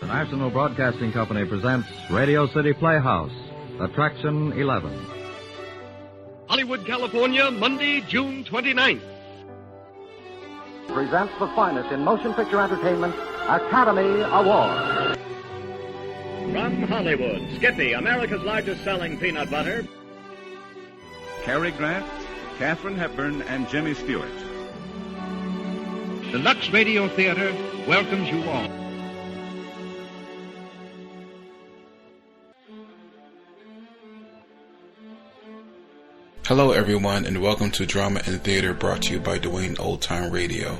National Broadcasting Company presents Radio City Playhouse, Attraction 11. Hollywood, California, Monday, June 29th. Presents the finest in motion picture entertainment, Academy Award. From Hollywood, Skippy, America's largest selling peanut butter. Cary Grant, Katharine Hepburn, and Jimmy Stewart. The Lux Radio Theatre welcomes you all. Hello everyone, and welcome to Drama and Theater, brought to you by Dwayne Old Time Radio.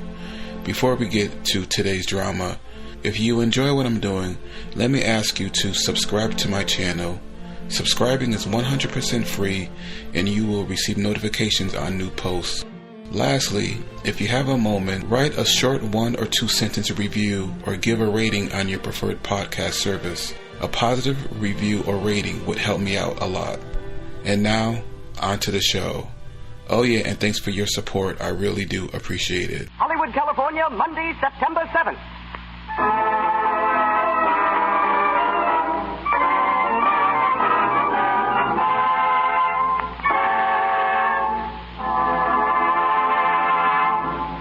Before we get to today's drama, if you enjoy what I'm doing, let me ask you to subscribe to my channel. Subscribing is 100% free, and you will receive notifications on new posts. Lastly, if you have a moment, write a short 1 or 2 sentence review or give a rating on your preferred podcast service. A positive review or rating would help me out a lot. And now, on to the show. Oh yeah, and thanks for your support. I really do appreciate it. Hollywood, California, Monday, September 7th.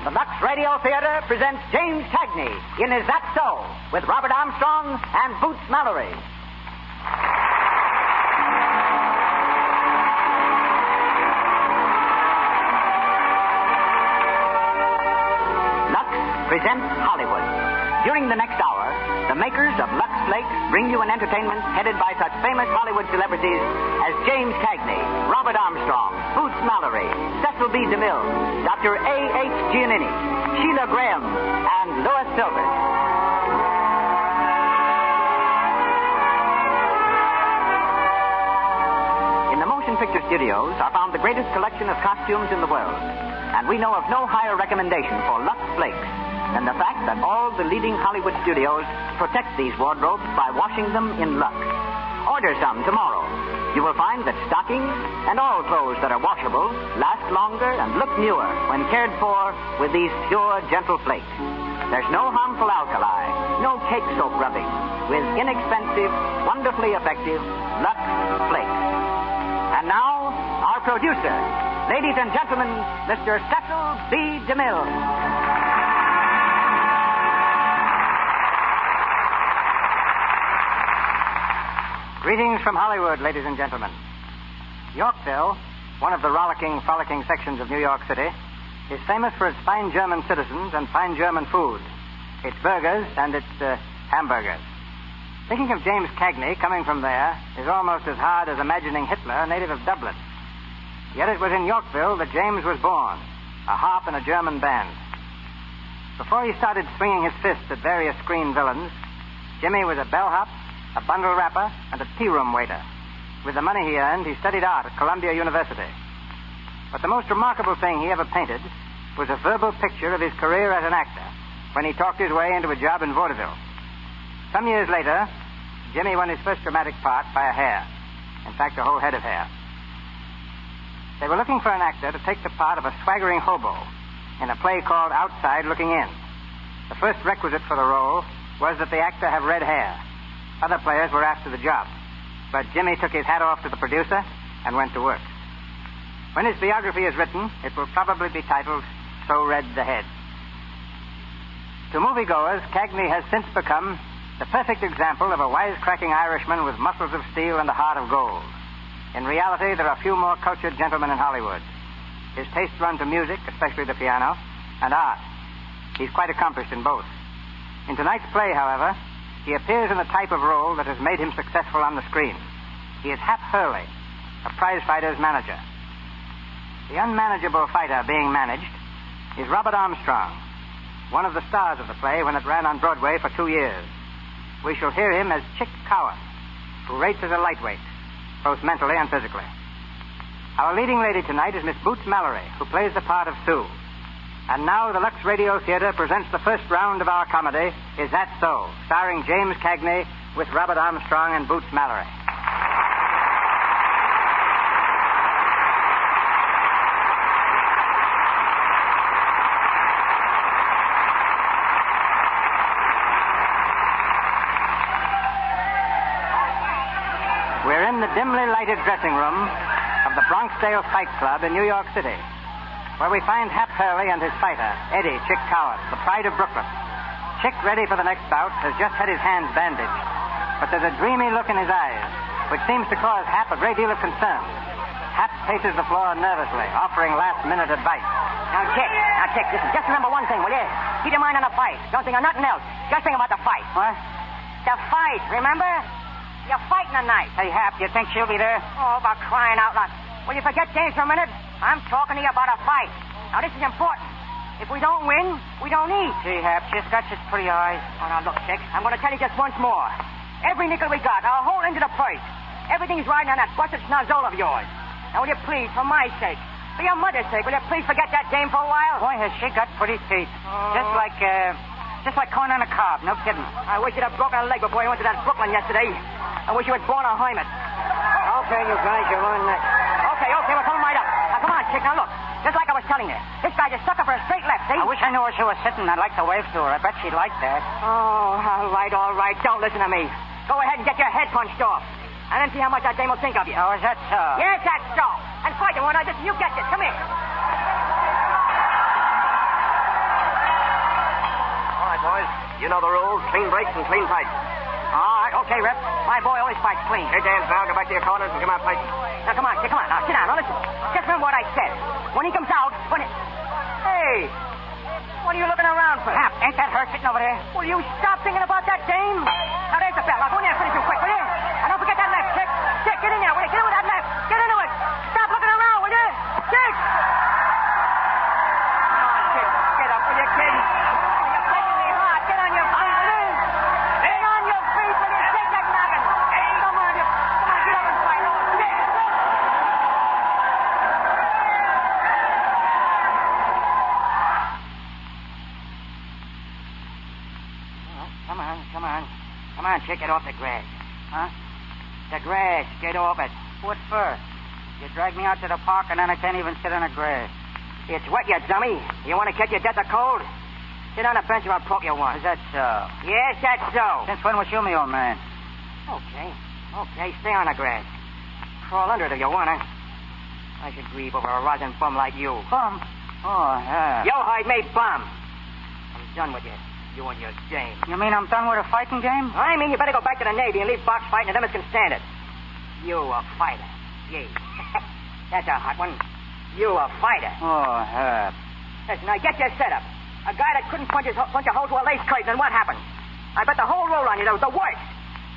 The Lux Radio Theatre presents James Cagney in his Zat So with Robert Armstrong and Boots Mallory. Presents Hollywood. During the next hour, the makers of Lux Flakes bring you an entertainment headed by such famous Hollywood celebrities as James Cagney, Robert Armstrong, Boots Mallory, Cecil B. DeMille, Dr. A.H. Giannini, Sheila Graham, and Louis Silvers. In the motion picture studios are found the greatest collection of costumes in the world, and we know of no higher recommendation for Lux Flakes than the fact that all the leading Hollywood studios protect these wardrobes by washing them in Lux. Order some tomorrow. You will find that stockings and all clothes that are washable last longer and look newer when cared for with these pure, gentle flakes. There's no harmful alkali, no cake soap rubbing, with inexpensive, wonderfully effective Lux Flakes. And now, our producer, ladies and gentlemen, Mr. Cecil B. DeMille. Greetings from Hollywood, ladies and gentlemen. Yorkville, one of the rollicking, frolicking sections of New York City, is famous for its fine German citizens and fine German food, its burgers and its hamburgers. Thinking of James Cagney coming from there is almost as hard as imagining Hitler a native of Dublin. Yet it was in Yorkville that James was born, a harp in a German band. Before he started swinging his fists at various screen villains, Jimmy was a bellhop, a bundle wrapper, and a tea-room waiter. With the money he earned, he studied art at Columbia University. But the most remarkable thing he ever painted was a verbal picture of his career as an actor when he talked his way into a job in vaudeville. Some years later, Jimmy won his first dramatic part by a hair. In fact, a whole head of hair. They were looking for an actor to take the part of a swaggering hobo in a play called Outside Looking In. The first requisite for the role was that the actor have red hair. Other players were after the job, but Jimmy took his hat off to the producer and went to work. When his biography is written, it will probably be titled So Red the Head. To moviegoers, Cagney has since become the perfect example of a wisecracking Irishman with muscles of steel and a heart of gold. In reality, there are few more cultured gentlemen in Hollywood. His tastes run to music, especially the piano, and art. He's quite accomplished in both. In tonight's play, however, he appears in the type of role that has made him successful on the screen. He is Hap Hurley, a prizefighter's manager. The unmanageable fighter being managed is Robert Armstrong, one of the stars of the play when it ran on Broadway for 2 years. We shall hear him as Chick Cowan, who rates as a lightweight, both mentally and physically. Our leading lady tonight is Miss Boots Mallory, who plays the part of Sue. And now the Lux Radio Theatre presents the first round of our comedy, Is That So?, starring James Cagney with Robert Armstrong and Boots Mallory. the dimly lighted dressing room of the Bronxdale Fight Club in New York City, where we find Hap Hurley and his fighter, Eddie Chick Coward, the pride of Brooklyn. Chick, ready for the next bout, has just had his hands bandaged, but there's a dreamy look in his eyes, which seems to cause Hap a great deal of concern. Hap paces the floor nervously, offering last-minute advice. Now, Chick, listen, just remember one thing, will you? Keep your mind on the fight. Don't think of nothing else. Just think about the fight. What? The fight, remember? You're fighting tonight. Hey, Hap, you think she'll be there? Oh, about crying out loud. Will you forget games for a minute? I'm talking to you about a fight. Now, this is important. If we don't win, we don't eat. Gee, Hap, she's got such pretty eyes. Oh, now, look, Chick, I'm going to tell you just once more. Every nickel we got, our whole into the purse. Everything's riding on that busted schnozzle of yours. Now, will you please, for my sake, for your mother's sake, will you please forget that dame for a while? Boy, has she got pretty teeth. Oh. Just like corn on a cob. No kidding. I wish you'd have broken a leg before you went to that Brooklyn yesterday. I wish you had born a hermit. Okay, you guys, you're on next. Okay, we're coming right up. Now, come on, Chick, now look. Just like I was telling you. This guy's a sucker for a straight left, see? I wish I knew where she was sitting. I'd like to wave to her. I bet she'd like that. Oh, all right. Don't listen to me. Go ahead and get your head punched off. And then see how much that dame will think of you. Oh, is that so? Yes, that's so. And fight him, won't I? You get this. Come here. All right, boys. You know the rules. Clean breaks and clean fights. All right, okay, Rep. My boy always fights clean. Hey, Dan, now go back to your corners and come out fighting. Now, come on. Now, sit down. Now, listen. Just remember what I said. When he comes out, Hey! What are you looking around for? Hap, ain't that her sitting over there? Will you stop thinking about that dame? Now, there's the bell. Now, go in there and finish him quick, will you? And don't forget that left, Chick. Chick, get in there, will you? Get in with that left. Get into it. Stop looking around, will you? Chick! Come on, Chick. Get up, will you, kid? You're breaking me heart. Get on your feet, will you? Get on your feet, will you? Take that noggin. Come on, get up and fight. Come on, Chick, get off the grass. Huh? The grass, get off it. What for? You drag me out to the park and then I can't even sit on the grass. It's wet, you dummy. You want to catch your death of cold? Sit on a bench or I'll poke you one. Is that so? Yes, that's so. Since when was you me, old man? Okay, stay on the grass. Crawl under it if you want to. I should grieve over a rosin bum like you. Bum? Oh, yeah. Yo hide me bum. I'm done with you. You and your game. You mean I'm done with a fighting game? I mean you better go back to the Navy and leave box fighting and them that can stand it. You a fighter. Yeah. That's a hot one. You a fighter. Oh, Herb. Listen, now get your setup. A guy that couldn't punch a hole to a lace curtain, and what happened? I bet the whole roll on you, that was the worst.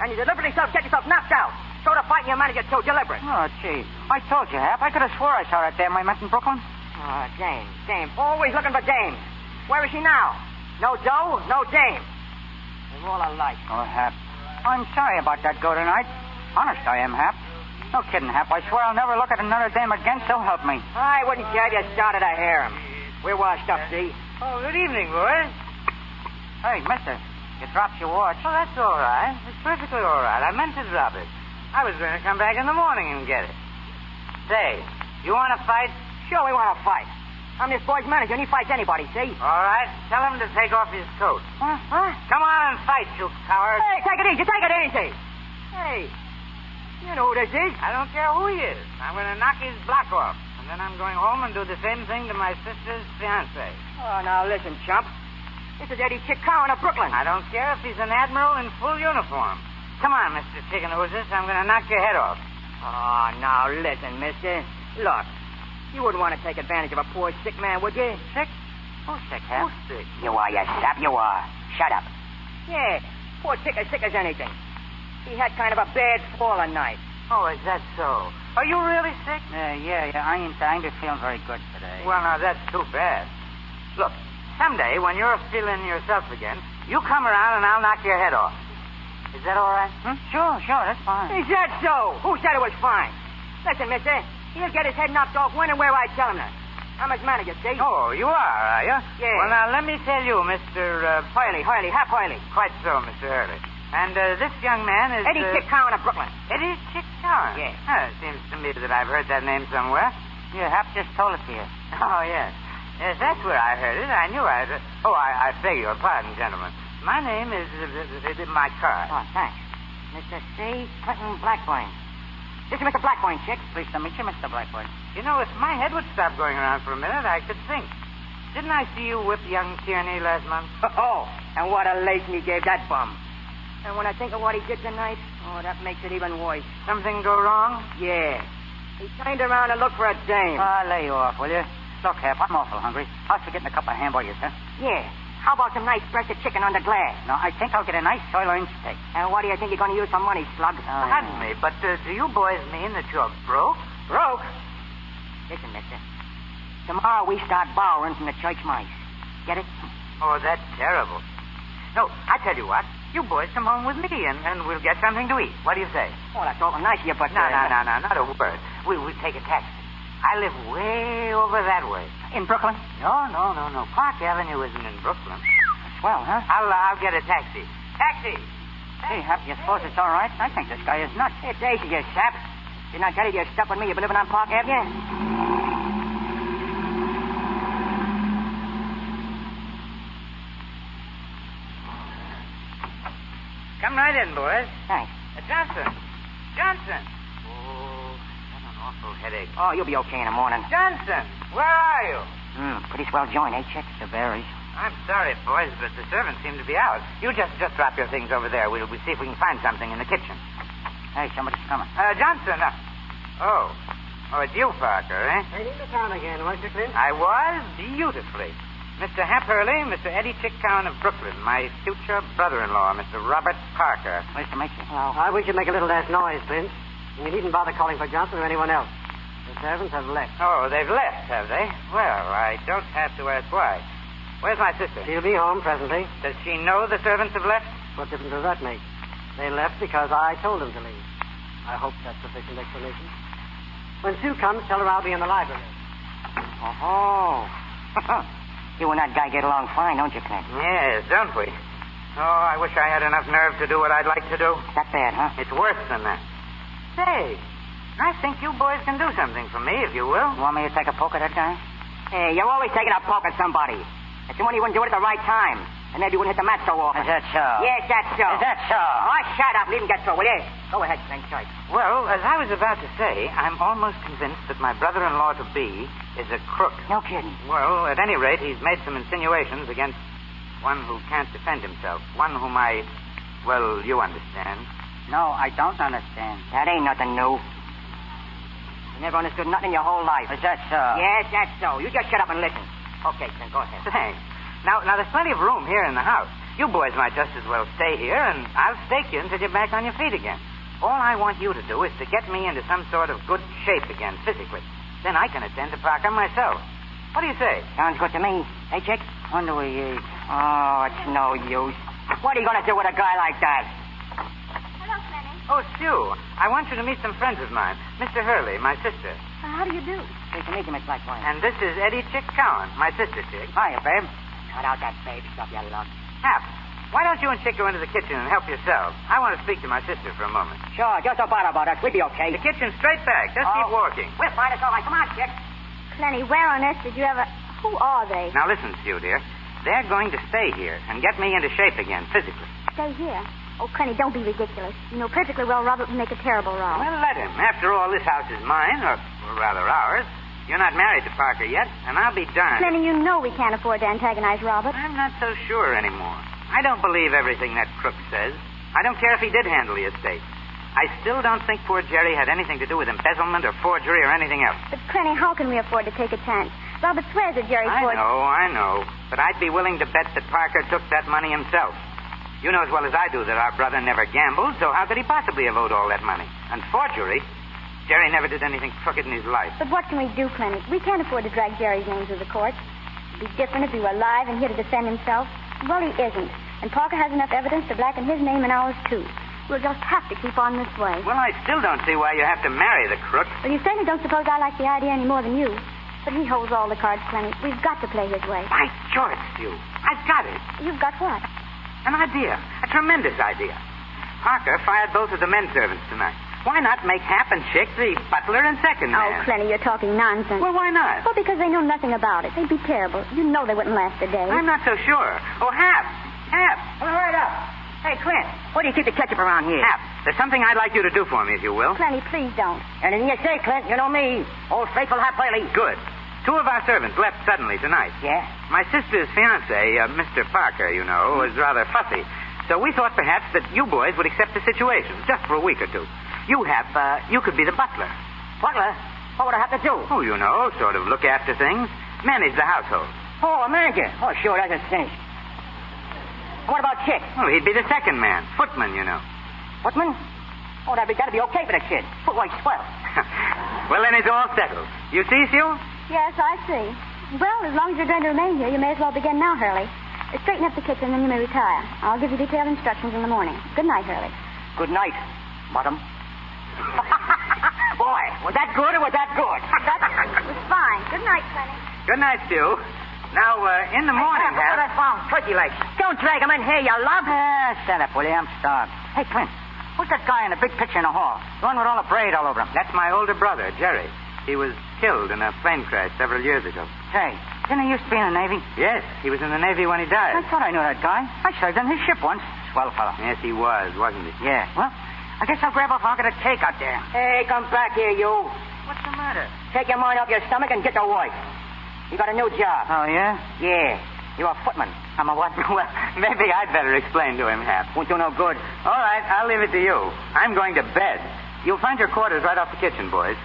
And you deliberately get yourself knocked out. So to fight and your manager too, deliberate. Oh, gee. I told you, Hap. I could have swore I saw that dame I met in Brooklyn. Oh, dame. Always looking for dame. Where is she now? No dough, no dame. They're all alike. Oh, Hap. I'm sorry about that go tonight. Honest, I am, Hap. No kidding, Hap. I swear I'll never look at another dame again, so help me. I wouldn't care if you started to hear him. We're washed up, see? Oh, good evening, boys. Hey, mister, you dropped your watch. Oh, that's all right. It's perfectly all right. I meant to drop it. I was going to come back in the morning and get it. Say, you want to fight? Sure, we want to fight. I'm this boy's manager, and he fights anybody, see? All right. Tell him to take off his coat. Huh? Come on and fight, you coward. Hey, take it easy. Hey, you know who this is. I don't care who he is. I'm going to knock his block off. And then I'm going home and do the same thing to my sister's fiancé. Oh, now listen, chump. This is Eddie Chick Cowan of Brooklyn. I don't care if he's an admiral in full uniform. Come on, Mr. Chicken Oozes. I'm going to knock your head off. Oh, now listen, mister. Look, you wouldn't want to take advantage of a poor sick man, would you? Sick? Who's sick, Hap? Who's sick? You are, you sap, you are. Shut up. Yeah, poor sick as anything. He had kind of a bad fall a night. Oh, is that so? Are you really sick? Yeah. I ain't feeling very good today. Well, now, that's too bad. Look, someday when you're feeling yourself again, you come around and I'll knock your head off. Is that all right? Sure, that's fine. Is that so? Who said it was fine? Listen, mister, he'll get his head knocked off when and where I tell him to. I'm his manager, see? Oh, you are you? Yeah. Well, now, let me tell you, Mr. Hurley, Hap Hurley. Quite so, Mr. Hurley. And this young man is... Eddie Chick Cowan of Brooklyn. Eddie Chick Cowan? Yeah. Oh, it seems to me that I've heard that name somewhere. Yeah, Hap just told it to you. Oh, yes. Yes, that's where I heard it. I knew I heard it. Oh, I beg your pardon, gentlemen. My name is my card. Oh, thanks. Mr. C. Clinton Blackburn. This is Mr. Blackburn, Chick. Pleased to meet you, Mr. Blackburn. You know, if my head would stop going around for a minute, I could think. Didn't I see you whip young Tierney last month? Oh, and what a lacing he gave that bum. And when I think of what he did tonight, that makes it even worse. Something go wrong? Yeah. He turned around and looked for a dame. Lay off, will you? Look, Hep, I'm awful hungry. How's for getting a couple of hamburgers, huh? Yeah. How about some nice breasted chicken on the glass? No, I think I'll get a nice sirloin steak. And what do you think you're going to use for money, slug? Pardon me, but do you boys mean that you're broke? Broke? Listen, mister. Tomorrow we start borrowing from the church mice. Get it? Oh, that's terrible. No, I tell you what. You boys come home with me, and we'll get something to eat. What do you say? Oh, that's awful nice of you, but... No, not a word. We'll take a taxi. I live way over that way. In Brooklyn? No. Park Avenue isn't in Brooklyn. Swell, huh? I'll get a taxi. Taxi! Hey, Hap, you suppose it's all right? I think this guy is nuts. It's easy, you sap. Didn't I tell you you're stuck with me? You've been living on Park Avenue? Come right in, boys. Thanks. Johnson. Oh, I've an awful headache. Oh, you'll be okay in the morning. Johnson, where are you? Pretty swell joint, eh, Chick? The berries. I'm sorry, boys, but the servants seem to be out. You just drop your things over there. We'll see if we can find something in the kitchen. Hey, somebody's coming. Johnson. Oh, it's you, Parker, eh? Hey, in the town again, weren't you, Clint? I was, beautifully. Mr. Hap Hurley, Mr. Eddie Chicktown of Brooklyn, my future brother-in-law, Mr. Robert Parker. Pleased to meet you. Well, I wish you'd make a little less noise, Clint. And you needn't bother calling for Johnson or anyone else. The servants have left. Oh, they've left, have they? Well, I don't have to ask why. Where's my sister? She'll be home presently. Does she know the servants have left? What difference does that make? They left because I told them to leave. I hope that's sufficient explanation. When Sue comes, tell her I'll be in the library. Oh. You and that guy get along fine, don't you, Clint? Yes, don't we? Oh, I wish I had enough nerve to do what I'd like to do. That bad, huh? It's worse than that. Say, I think you boys can do something for me, if you will. You want me to take a poke at that guy? Hey, you're always taking a poke at somebody. It's the one you wouldn't do it at the right time. And maybe you wouldn't hit the mat so often. Is that so? Yes, that's so. Is that so? Oh, shut up. Leave him get through, will you? Go ahead, Clint. Choice. Well, as I was about to say, I'm almost convinced that my brother-in-law-to-be is a crook. No kidding. Well, at any rate, he's made some insinuations against one who can't defend himself. One whom well, you understand. No, I don't understand. That ain't nothing new. You never understood nothing in your whole life. Is that so? Yes, that's so. You just shut up and listen. Okay, Clint, go ahead. Thanks. Now, there's plenty of room here in the house. You boys might just as well stay here, and I'll stake you until you're back on your feet again. All I want you to do is to get me into some sort of good shape again, physically. Then I can attend to Parker myself. What do you say? Sounds good to me. Hey, Chick? When do we eat? Oh, it's no use. What are you going to do with a guy like that? Hello, Clenny. Oh, Sue. I want you to meet some friends of mine. Mr. Hurley, my sister. How do you do? Pleased to meet you, Miss Blackburn. And this is Eddie Chicktown, my sister, Chick. Hiya, babe. Cut out that babe stuff, you love. Hap, why don't you and Chick go into the kitchen and help yourselves? I want to speak to my sister for a moment. Sure, just don't bother about us. We'll be okay. The kitchen's straight back. Just keep walking. We'll find us all right. Come on, Chick. Clenny, where on earth did you ever... Who are they? Now, listen, Sue, dear. They're going to stay here and get me into shape again, physically. Stay here? Oh, Clenny, don't be ridiculous. You know perfectly well Robert would make a terrible row. Well, let him. After all, this house is mine, or rather ours. You're not married to Parker yet, and I'll be darned. Clenny, you know we can't afford to antagonize Robert. I'm not so sure anymore. I don't believe everything that crook says. I don't care if he did handle the estate. I still don't think poor Jerry had anything to do with embezzlement or forgery or anything else. But, Clenny, how can we afford to take a chance? Robert swears that Jerry forged... I know. But I'd be willing to bet that Parker took that money himself. You know as well as I do that our brother never gambled, so how could he possibly have owed all that money? And forgery... Jerry never did anything crooked in his life. But what can we do, Clenny? We can't afford to drag Jerry's name through the courts. It'd be different if he were alive and here to defend himself. Well, he isn't. And Parker has enough evidence to blacken his name and ours, too. We'll just have to keep on this way. Well, I still don't see why you have to marry the crook. Well, you certainly don't suppose I like the idea any more than you. But he holds all the cards, Clenny. We've got to play his way. By George, Sue. I've got it. You've got what? An idea. A tremendous idea. Parker fired both of the men servants tonight. Why not make Hap and Chick the butler and second man? Oh, Clenny, you're talking nonsense. Well, why not? Well, because they know nothing about it. They'd be terrible. You know they wouldn't last a day. I'm not so sure. Oh, Hap. Well, hurry up. Hey, Clint, what Where do you keep the ketchup around here? Hap, there's something I'd like you to do for me, if you will. Clenny, please don't. Anything you say, Clint. You know me. Old faithful Hap Haley. Good. 2 of our servants left suddenly tonight. Yeah? My sister's fiancé, Mr. Parker, you know, was rather fussy. So we thought perhaps that you boys would accept the situation, just for a week or 2. You, Hap, you could be the butler. Butler? What would I have to do? Oh, you know, sort of look after things. Manage the household. Oh, a manager. Oh, sure, that's a cinch. What about Chick? Oh, he'd be the second man. Footman, you know. Footman? Oh, that'd be okay for the kid. Footway swell. Well, then it's all settled. You see, Sue? Yes, I see. Well, as long as you're going to remain here, you may as well begin now, Hurley. Straighten up the kitchen, then you may retire. I'll give you detailed instructions in the morning. Good night, Hurley. Good night, Bottom. Boy, was that good or was that good? That was fine. Good night, Clenny. Good night, Sue. Now, in the morning, Hap. I found turkey legs. Don't drag them in here, you love. Shut up, will you? I'm starved. Hey, Clint, who's that guy in the big picture in the hall? The one with all the braid all over him. That's my older brother, Jerry. He was killed in a plane crash several years ago. Say, didn't he used to be in the Navy? Yes, he was in the Navy when he died. I thought I knew that guy. I served on his ship once. Swell fellow. Yes, he was, wasn't he? Yeah. Well, I guess I'll grab a pocket of cake out there. Hey, come back here, you. What's the matter? Take your mind off your stomach and get to work. You got a new job. Oh, yeah? Yeah. You're a footman. I'm a what? Well, maybe I'd better explain to him, Hap. Won't do no good. All right, I'll leave it to you. I'm going to bed. You'll find your quarters right off the kitchen, boys.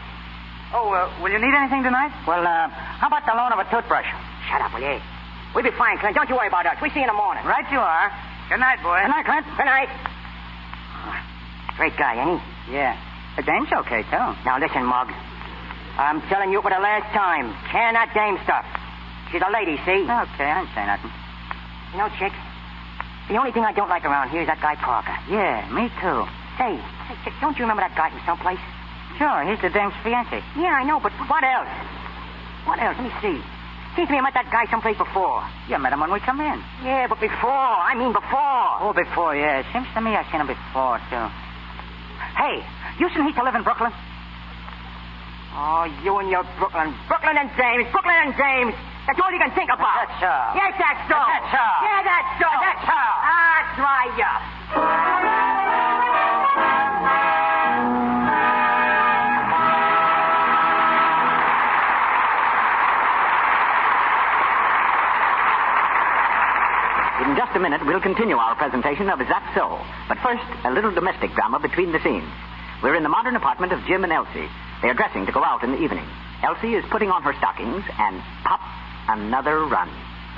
Oh, will you need anything tonight? Well, how about the loan of a toothbrush? Shut up, will you? We'll be fine, Clint. Don't you worry about us. We see you in the morning. Right you are. Good night, boys. Good night, Clint. Good night. Great guy, ain't he? Yeah. The dame's okay, too. Now, listen, Mug. I'm telling you for the last time. Can that dame stuff. She's a lady, see? Okay, I didn't say nothing. You know, Chick, the only thing I don't like around here is that guy Parker. Yeah, me too. Hey, Chick, don't you remember that guy from someplace? Sure, he's the dame's fiancé. Yeah, I know, but what else? What else? Let me see. Seems to me I met that guy someplace before. You met him when we come in. Yeah, but before. I mean before. Oh, before, yeah. Seems to me I've seen him before, too. Hey, you seen he to live in Brooklyn? Oh, you and your Brooklyn. Brooklyn and James. Brooklyn and James. That's all you can think about. That's so. Yes, that's so. That's so. Yeah, that's so. That's so. That's right, yeah. In just a minute, we'll continue our presentation of Zat So. But first, a little domestic drama between the scenes. We're in the modern apartment of Jim and Elsie. They are dressing to go out in the evening. Elsie is putting on her stockings and pop, another run.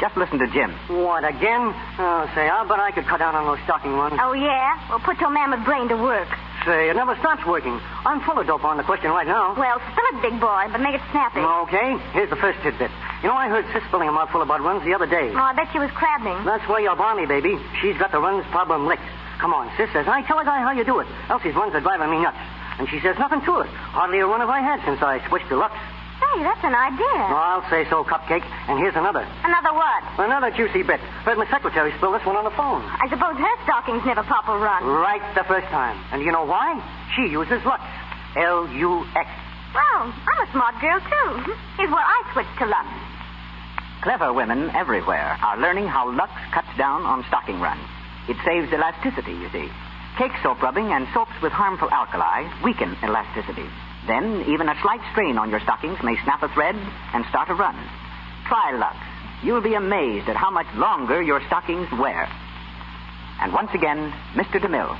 Just listen to Jim. What, again? Oh, say, I'll bet I could cut down on those stocking runs. Oh, yeah? Well, put your man with brain to work. Say, it never stops working. I'm full of dope on the question right now. Well, spill it, big boy, but make it snappy. Okay, here's the first tidbit. You know, I heard Sis spilling a mouthful about runs the other day. Oh, I bet she was crabbing. That's why you're balmy, baby. She's got the runs problem licked. Come on, Sis says, I tell a guy how you do it. Elsie's runs are driving me nuts. And she says nothing to it. Hardly a run have I had since I switched to Lux. Say, that's an idea. Oh, I'll say so, Cupcake. And here's another. Another what? Another juicy bit. Heard my secretary spill this one on the phone. I suppose her stockings never pop a run. Right the first time. And you know why? She uses Lux. Lux. Well, I'm a smart girl, too. Here's where I switched to Lux. Clever women everywhere are learning how Lux cuts down on stocking runs. It saves elasticity, you see. Cake soap rubbing and soaps with harmful alkali weaken elasticity. Then, even a slight strain on your stockings may snap a thread and start a run. Try Lux. You'll be amazed at how much longer your stockings wear. And once again, Mr. DeMille.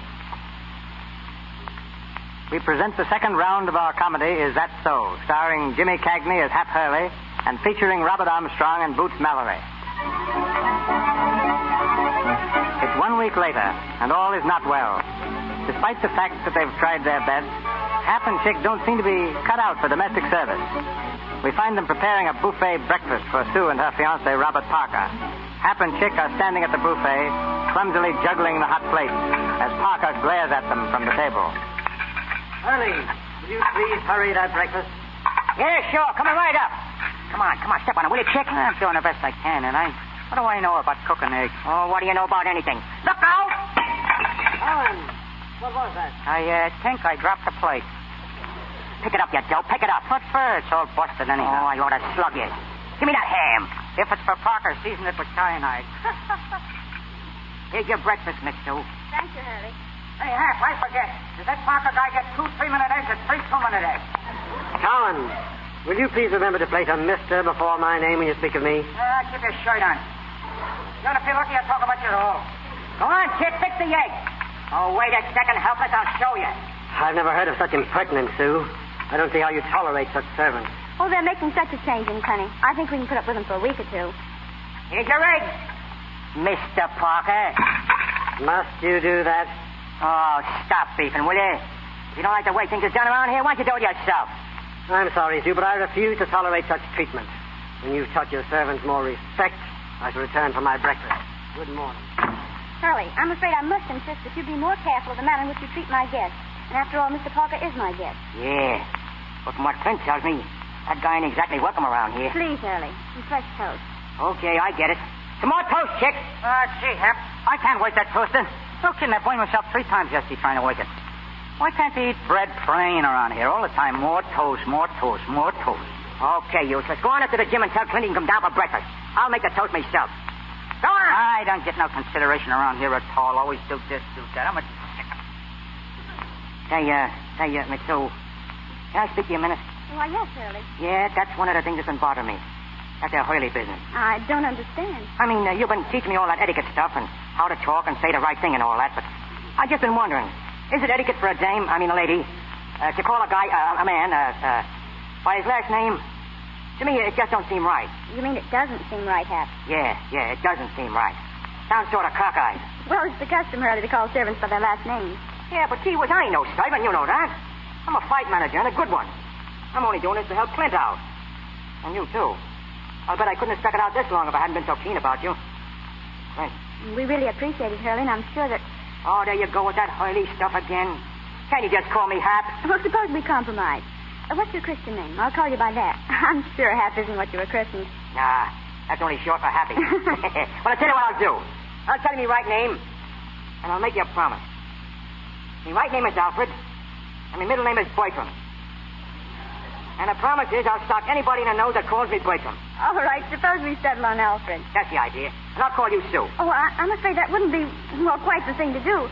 We present the second round of our comedy, Is That So?, starring Jimmy Cagney as Hap Hurley and featuring Robert Armstrong and Boots Mallory. It's 1 week later, and all is not well. Despite the fact that they've tried their best, Hap and Chick don't seem to be cut out for domestic service. We find them preparing a buffet breakfast for Sue and her fiancé, Robert Parker. Hap and Chick are standing at the buffet, clumsily juggling the hot plates, as Parker glares at them from the table. Hurley, will you please hurry that breakfast? Yeah, sure. Coming right up. Come on, step on it, will you, Chick? I'm doing the best I can, and what do I know about cooking eggs? Oh, what do you know about anything? Look out! Alan, what was that? I think I dropped the plate. Pick it up, you dope. Pick it up. What for? It's all busted anyhow. Oh, I ought to slug you. Give me that ham. If it's for Parker, season it with cyanide. Here's your breakfast, Miss Sue. Thank you, Hurley. Hey, Hap, I forget. Does that Parker guy get 2 3-minute eggs or 3 2-minute eggs? Cowan, will you please remember to place a Mr. before my name when you speak of me? Keep your shirt on. You want to feel lucky, I'll talk about you at all. Go on, kid, fix the egg. Oh, wait a second, helpless, I'll show you. I've never heard of such impertinence, Sue. I don't see how you tolerate such servants. Oh, they're making such a change in Connie. I think we can put up with them for a week or 2. Here's your egg. Mr. Parker. Must you do that? Oh, stop beefing, will you? If you don't like the way things are done around here, why don't you do it yourself? I'm sorry, Sue, but I refuse to tolerate such treatment. When you've taught your servants more respect, I shall return for my breakfast. Good morning. Hurley, I'm afraid I must insist that you be more careful of the manner in which you treat my guests. And after all, Mr. Parker is my guest. Yeah. But from what Clint tells me, that guy ain't exactly welcome around here. Please, Hurley. Some fresh toast. Okay, I get it. Some more toast, chick. Gee, Hap, I can't wake that toaster. No kidding, I blamed myself 3 times yesterday trying to wake it. Why can't they eat bread plain around here all the time? More toast, more toast, more toast. Okay, useless. Go on up to the gym and tell Clint he can come down for breakfast. I'll make the toast myself. Go on! I don't get no consideration around here at all. Always do this, do that. I'm a... Say, Miss Sue, can I speak to you a minute? Why, yes, Hurley. Yeah, that's one of the things that's been bothering me. That's a Hurley business. I don't understand. I mean, you've been teaching me all that etiquette stuff and how to talk and say the right thing and all that, but I've just been wondering, is it etiquette for a dame, I mean a lady, to call a guy, a man, by his last name? To me, it just don't seem right. You mean it doesn't seem right, Hap? Yeah, it doesn't seem right. Sounds sort of cockeyed. Well, it's the custom, Hurley, to call servants by their last names. Yeah, but gee whiz, I ain't no servant, you know that. I'm a fight manager and a good one. I'm only doing this to help Clint out. And you, too. I'll bet I couldn't have stuck it out this long if I hadn't been so keen about you. Clint. We really appreciate it, Hurley, and I'm sure that... Oh, there you go with that Hurley stuff again. Can't you just call me Hap? Well, suppose we compromise. What's your Christian name? I'll call you by that. I'm sure Hap isn't what you were christened. Nah, that's only short for Happy. Well, I'll tell you what I'll do. I'll tell you my right name, and I'll make you a promise. My right name is Alfred, and my middle name is Bertram. And the promise is I'll stock anybody in the nose that calls me Bertram. All right, suppose we settle on Alfred. That's the idea. And I'll call you Sue. Oh, I'm afraid that wouldn't be, well, quite the thing to do.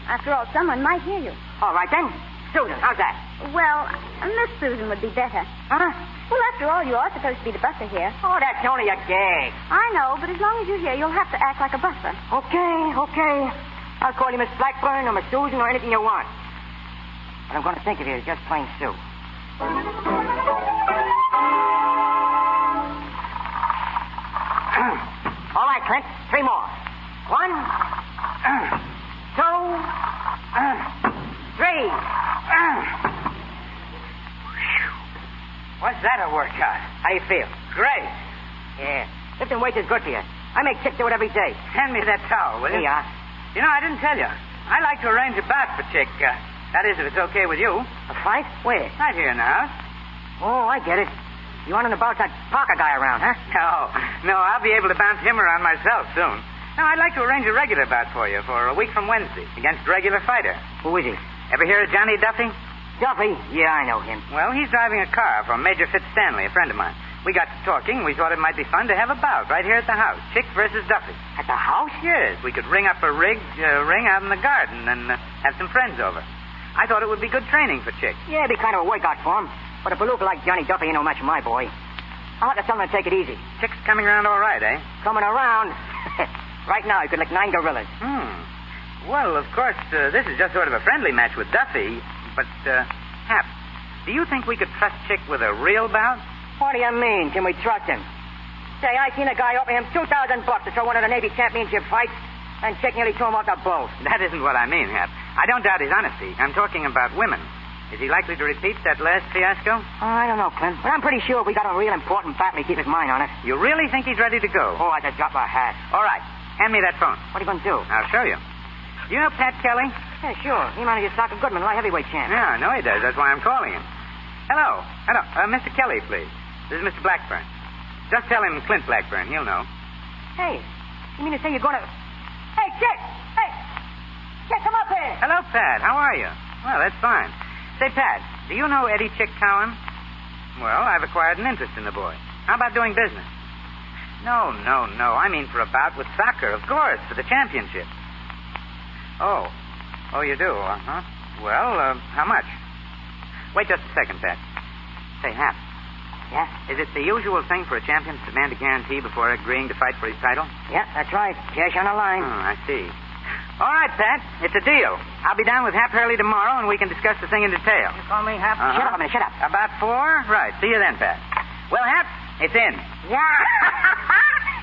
After all, someone might hear you. All right, then. Susan, how's that? Well, Miss Susan would be better. Huh? Well, after all, you are supposed to be the butler here. Oh, that's only a gag. I know, but as long as you're here, you'll have to act like a butler. Okay. I'll call you Miss Blackburn or Miss Susan or anything you want. But I'm going to think of you as just plain Sue. All right, Clint. 3 more. 1, 2, 3. What's that a workout? How do you feel? Great. Yeah. Lifting weights is good for you. I make Chick do it every day. Hand me that towel, will you? Yeah. You know, I didn't tell you. I like to arrange a bout for Chick. That is, if it's okay with you. A fight? Where? Right here now. Oh, I get it. You want to bounce that Parker guy around, huh? No, I'll be able to bounce him around myself soon. No, I'd like to arrange a regular bout for you for a week from Wednesday against a regular fighter. Who is he? Ever hear of Johnny Duffy? Duffy? Yeah, I know him. Well, he's driving a car for Major Fitzstanley, a friend of mine. We got to talking. We thought it might be fun to have a bout right here at the house. Chick versus Duffy. At the house? Yes. We could ring up a ring out in the garden and have some friends over. I thought it would be good training for Chick. Yeah, it'd be kind of a workout for him. But a palooka like Johnny Duffy ain't no match for my boy. I'll have to tell him to take it easy. Chick's coming around all right, eh? Coming around? Right now, he could lick 9 gorillas. Well, of course, this is just sort of a friendly match with Duffy. But, Hap, do you think we could trust Chick with a real bout? What do you mean? Can we trust him? Say, I seen a guy offer him $2,000 to throw one of the Navy championship fights, and Chick nearly threw him off the boat. That isn't what I mean, Hap. I don't doubt his honesty. I'm talking about women. Is he likely to repeat that last fiasco? I don't know, Clint. But I'm pretty sure we got a real important battle to keep his mind on it. You really think he's ready to go? Oh, I just drop my hat. All right. Hand me that phone. What are you going to do? I'll show you. Do you know Pat Kelly? Yeah, sure. He manages Soccer Goodman, light heavyweight champ. Yeah, I know he does. That's why I'm calling him. Hello. Mr. Kelly, please. This is Mr. Blackburn. Just tell him Clint Blackburn. He'll know. Hey, you mean to say you're going to... Hey, Chick! Hey! Chick, come up here! Hello, Pat. How are you? Well, that's fine. Say, Pat, do you know Eddie Chick Cowan? Well, I've acquired an interest in the boy. How about doing business? No. I mean for a bout with soccer, of course, for the championship. Oh. Oh, you do? Uh-huh. Well, how much? Wait just a second, Pat. Say, Hap. Yeah? Is it the usual thing for a champion to demand a guarantee before agreeing to fight for his title? Yeah, that's right. Cash on the line. Oh, I see. All right, Pat. It's a deal. I'll be down with Hap early tomorrow, and we can discuss the thing in detail. You call me Hap? Uh-huh. Shut up a minute, shut up. About 4? Right. See you then, Pat. Well, Hap, it's in. Yeah.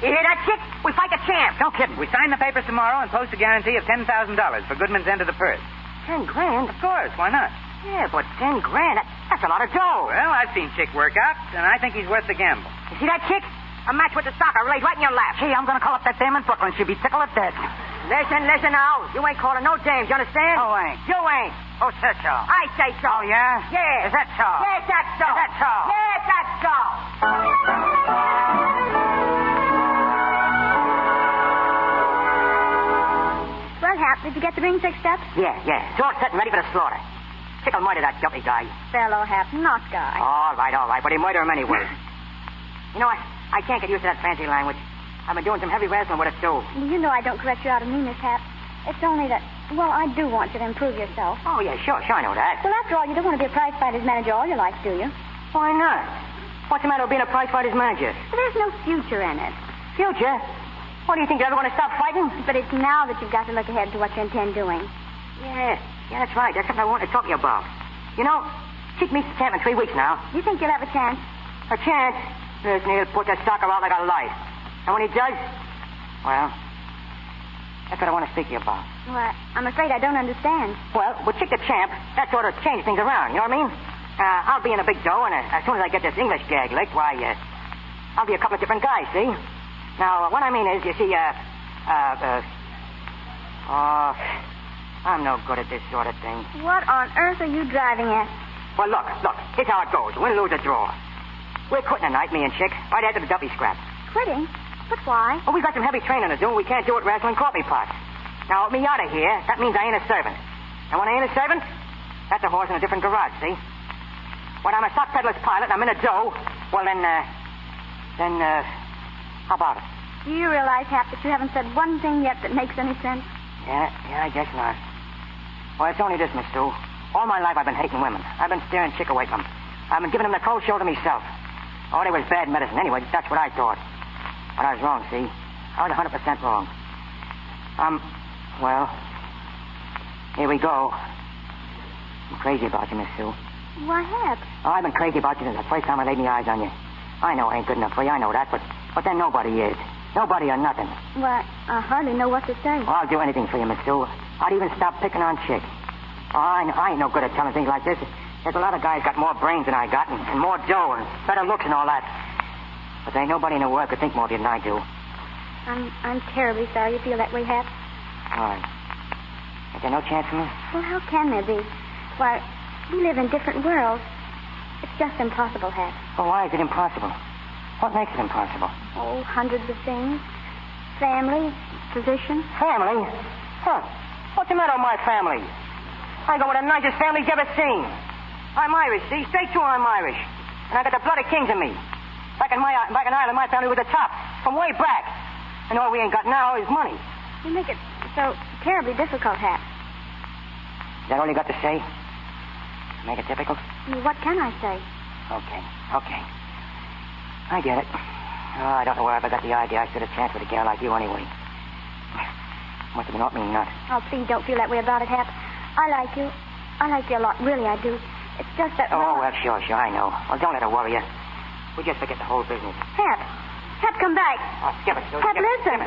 You hear that, chick? We fight the champ. No kidding. We sign the papers tomorrow and post a guarantee of $10,000 for Goodman's end of the purse. $10 grand? Of course. Why not? Yeah, but $10 grand, that's a lot of dough. Well, I've seen Chick work out, and I think he's worth the gamble. You see that, chick? A match with the soccer laid right in your lap. Gee, I'm going to call up that dame in Brooklyn. She'll be tickled to death. Listen now. You ain't calling no dames, you understand? Oh, ain't. You ain't. Oh, said so. I say so. Oh, yeah? Yeah. Is that so? Yes, that's so. Is that so? Yes, that's so. Well, Hap, did you get the ring fixed up? Yeah. It's all set and ready for the slaughter. Chick'll murder that guilty guy. Fellow Hap, not guy. All right. But he'll murder him anyway. You know, I can't get used to that fancy language. I've been doing some heavy wrestling with it, too. You know I don't correct you out of meanness, Hap. It's only that, well, I do want you to improve yourself. Oh, yeah, sure, I know that. Well, after all, you don't want to be a prize fighter's manager all your life, do you? Why not? What's the matter with being a prize fighter's manager? Well, there's no future in it. Future? What, do you think you're ever going to stop fighting? But it's now that you've got to look ahead to what you intend doing. Yeah, that's right. That's something I want to talk to you about. You know, Chick meets the champ in 3 weeks now. You think you'll have a chance? A chance? Listen, he'll put that stalker out like a light. And when he does, well, that's what I want to speak to you about. Well, I'm afraid I don't understand. Well, with Chick the champ, that sort of change things around, you know what I mean? I'll be in a big dough, and as soon as I get this English gag licked, why, I'll be a couple of different guys, see? Now, what I mean is, you see, I'm no good at this sort of thing. What on earth are you driving at? Well, look, here's how it goes. Win, lose, or draw. We're quitting tonight, me and Chick, right after the Duffy scrap. Quitting? But why? Well, we got some heavy training to do, and we can't do it wrestling coffee pots. Now, with me out of here, that means I ain't a servant. And when I ain't a servant, that's a horse in a different garage, see? When I'm a stock peddler's pilot and I'm in a dough, well, then, how about it? Do you realize, Hap, that you haven't said one thing yet that makes any sense? Yeah, I guess not. Well, it's only this, Miss Sue. All my life I've been hating women. I've been steering Chick away from them. I've been giving them the cold shoulder myself. Oh, they was bad medicine. Anyway, that's what I thought. But I was wrong, see? I was 100% wrong. Well, here we go. I'm crazy about you, Miss Sue. Why, Hap? Oh, I've been crazy about you since the first time I laid my eyes on you. I know I ain't good enough for you, I know that, but then nobody is. Nobody or nothing. Well, I hardly know what to say. Well, I'll do anything for you, Miss Sue. I'd even stop picking on Chick. Oh, I ain't no good at telling things like this. There's a lot of guys got more brains than I got, and more dough, and better looks and all that. But there ain't nobody in the world could think more of you than I do. I'm terribly sorry you feel that way, Hap. All right. Is there no chance for me? Well, how can there be? Why, we live in different worlds. It's just impossible, Hap. Well, why is it impossible? What makes it impossible? Oh, hundreds of things. Family, position. Family? Huh. What's the matter with my family? I go with the nicest family you've ever seen. I'm Irish, see? Straight through I'm Irish. And I got the blood of kings in me. Back in Ireland, my family was the top. From way back. And all we ain't got now is money. You make it so terribly difficult, Hap. Is that all you got to say? Make it difficult? What can I say? Okay. I get it. Oh, I don't know where I ever got the idea I stood a chance with a gal like you anyway. Must have been off me nut. Oh, please don't feel that way about it, Hap. I like you. I like you a lot. Really, I do. It's just that... Oh, well, sure, I know. Well, don't let her worry you. We just forget the whole business. Hap, come back. Oh, skip it, Sue. Hap, listen.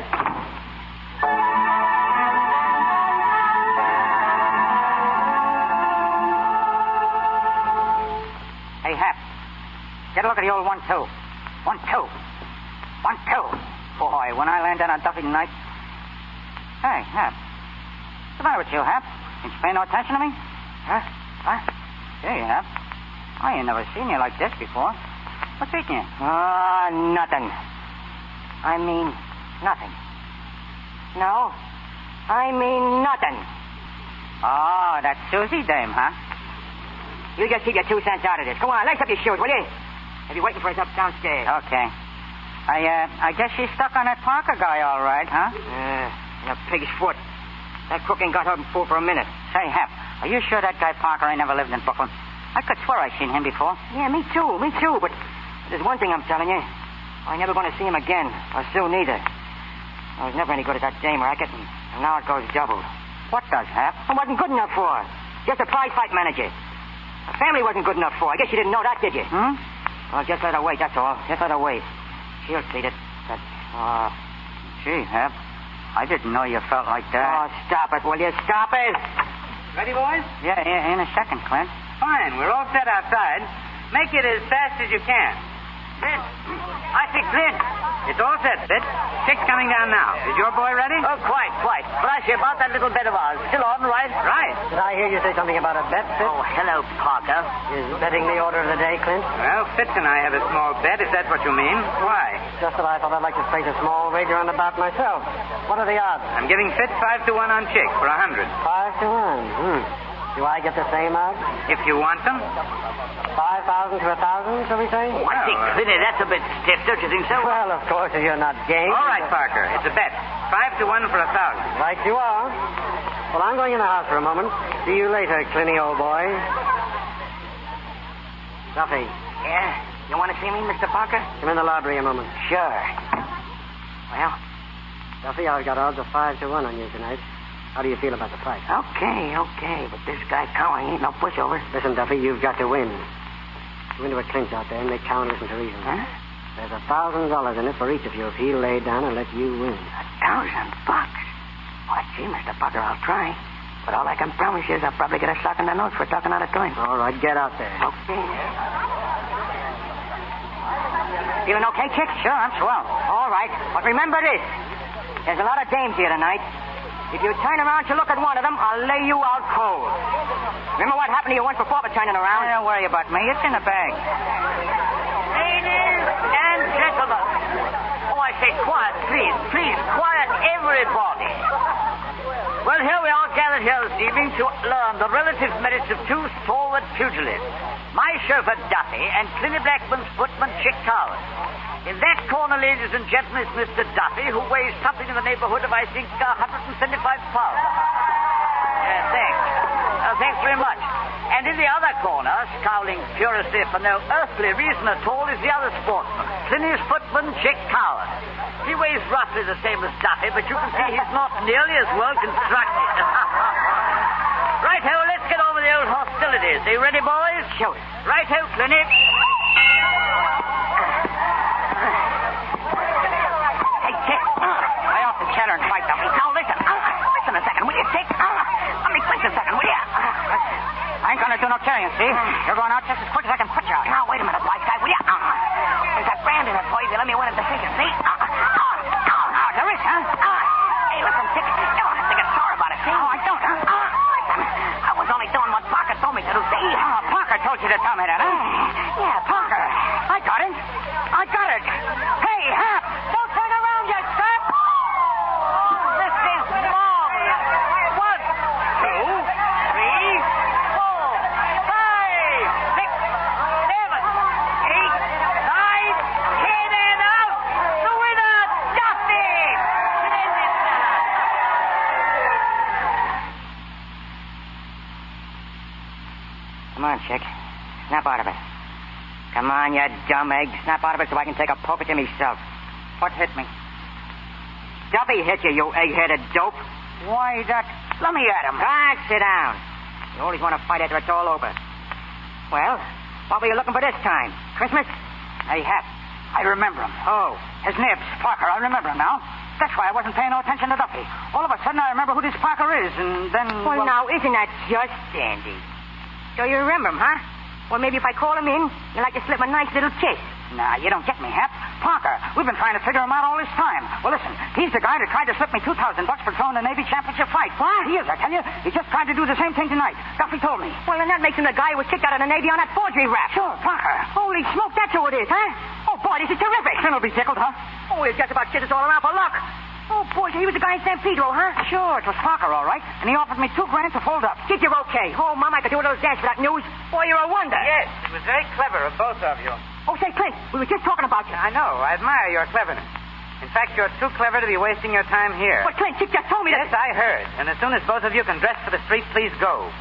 Hey, Hap. Get a look at the old 1-2. 1-2. 1-2. Boy, when I land down on Duffy tonight... Hey, Hap. What's the matter with you, Hap? Didn't you pay no attention to me? Huh? Here you have. I ain't never seen you like this before. What's eating you? Nothing. I mean, nothing. No, I mean nothing. Oh, that Susie dame, huh? You just keep your 2 cents out of this. Come on, lace up your shoes, will you? I'll be waiting for us up downstairs. Okay. I guess she's stuck on that Parker guy all right, huh? A pig's foot. That crook ain't got her fool for a minute. Say, Hap, are you sure that guy Parker ain't never lived in Brooklyn? I could swear I seen him before. Yeah, me too. But there's one thing I'm telling you. I ain't never going to see him again. Or Sue neither. I was never any good at that dame racket, and now it goes double. What does, Hap? I wasn't good enough for her. Just a prize fight manager. The family wasn't good enough for her. I guess you didn't know that, did you? Well, just let her wait, that's all. Just let her wait. She'll see it. Gee, Hap, I didn't know you felt like that. Oh, stop it, will you? Stop it! Ready, boys? Yeah, in a second, Clint. Fine, we're all set outside. Make it as fast as you can. Clint. I say, Clint. It's all set, Sid. Chick's coming down now. Is your boy ready? Oh, quite. But I say about that little bet of ours. Still on, right? Right. Did I hear you say something about a bet, Fitz? Oh, hello, Parker. Is betting the order of the day, Clint? Well, Fitz and I have a small bet, if that's what you mean. Why? Just that I thought I'd like to place a small wager on the bat myself. What are the odds? I'm giving Fitz 5 to 1 on Chick for 100. 5 to 1. Do I get the same odds? If you want them. 5,000 to 1,000, shall we say? Oh, I think, Clinty, that's a bit stiff, don't you think so? Well, of course, if you're not game. All right, Parker. It's a bet. 5 to 1 for 1,000. Right you are. Well, I'm going in the house for a moment. See you later, Clinty, old boy. Duffy. Yeah? You want to see me, Mr. Parker? Come in the library a moment. Sure. Well? Duffy, I've got odds of 5 to 1 on you tonight. How do you feel about the fight? Okay. But this guy Cowan ain't no pushover. Listen, Duffy, you've got to win. Go into a clinch out there and make Cowan listen to reason. Huh? There's $1,000 in it for each of you if he'll lay down and let you win. $1,000? Well, gee, Mr. Parker, I'll try. But all I can promise you is I'll probably get a sock in the nose for talking out of turn. All right, get out there. Okay. Feeling okay, Chick? Sure, I'm swell. All right. But remember this. There's a lot of dames here tonight. If you turn around to look at one of them, I'll lay you out cold. Remember what happened to you once before for turning around? Don't worry about me. It's in the bag. Ladies and gentlemen. Oh, I say quiet, please. Please, quiet, everybody. Well, here we are gathered here this evening to learn the relative merits of two stalwart pugilists. My chauffeur, Duffy, and Clinty Blackman's footman, Chick Cowan. In that corner, ladies and gentlemen, is Mr. Duffy, who weighs something in the neighborhood of, I think, 175 pounds. Thanks. Thanks very much. And in the other corner, scowling furiously for no earthly reason at all, is the other sportsman, Clinty's footman, Chick Cowan. He weighs roughly the same as Duffy, but you can see he's not nearly as well constructed. Right-ho, let's get over the old hostilities. Are you ready, boys? Sure. Right-ho, Clinty. Lay off the chatter and fight, Duffy. Now, listen. Listen a second, will you, Chick? Let me think a second, will you? I ain't gonna do no carrying, see? You're going out just as quick as I can put you out. Now, wait a minute, wise guy, will you? There's that brand in it, boys. They let me win a decision, see? There is, huh? Hey, listen, Chick. You don't have to get sore about it, see? Oh, I don't, huh? Listen, I was only doing what Parker told me to do, see? Parker told you to tell me that, huh? Yeah, Parker. I got it. Hey, Hap! Don't turn around, you scrap! This is marvelous. 1, 2, 3, 4, 5, 6, 7, 8, 9, 10, and out. The winner, Duffy. Come on, Chick. Snap out of it. Come on, you dumb egg. Snap out of it so I can take a poke at you myself. What hit me? Duffy hit you, you egg-headed dope. Why, that... Let me at him. Sit down. You always want to fight after it's all over. Well, what were you looking for this time? Christmas? Hey, Hap, I remember him. Oh. His name's Parker. I remember him now. That's why I wasn't paying no attention to Duffy. All of a sudden, I remember who this Parker is, and then... Well, now, isn't that just dandy? So you remember him, huh? Well, maybe if I call him in, you'd like to slip him a nice little kiss. Nah, you don't get me, Hap. Parker. We've been trying to figure him out all this time. Well, listen, he's the guy that tried to slip me $2,000 for throwing the Navy championship fight. What? He is, I tell you. He just tried to do the same thing tonight. Duffy told me. Well, then that makes him the guy who was kicked out of the Navy on that forgery rap. Sure, Parker. Holy smoke, that's who it is, huh? Oh, boy, this is terrific. Then he'll be tickled, huh? Oh, he's just about kisses all around for luck. Oh, boy, so he was the guy in San Pedro, huh? Sure, it was Parker, all right. And he offered me $2,000 to fold up. Kid, you're okay. Oh, Mom, I could do a little dance for that news. Boy, you're a wonder. Yes, it was very clever of both of you. Oh, say, Clint, we were just talking about you. I know. I admire your cleverness. In In fact, you're too clever to be wasting your time here. But Clint, Chick just told me Yes, I heard. And as soon as both of you can dress for the street, please go.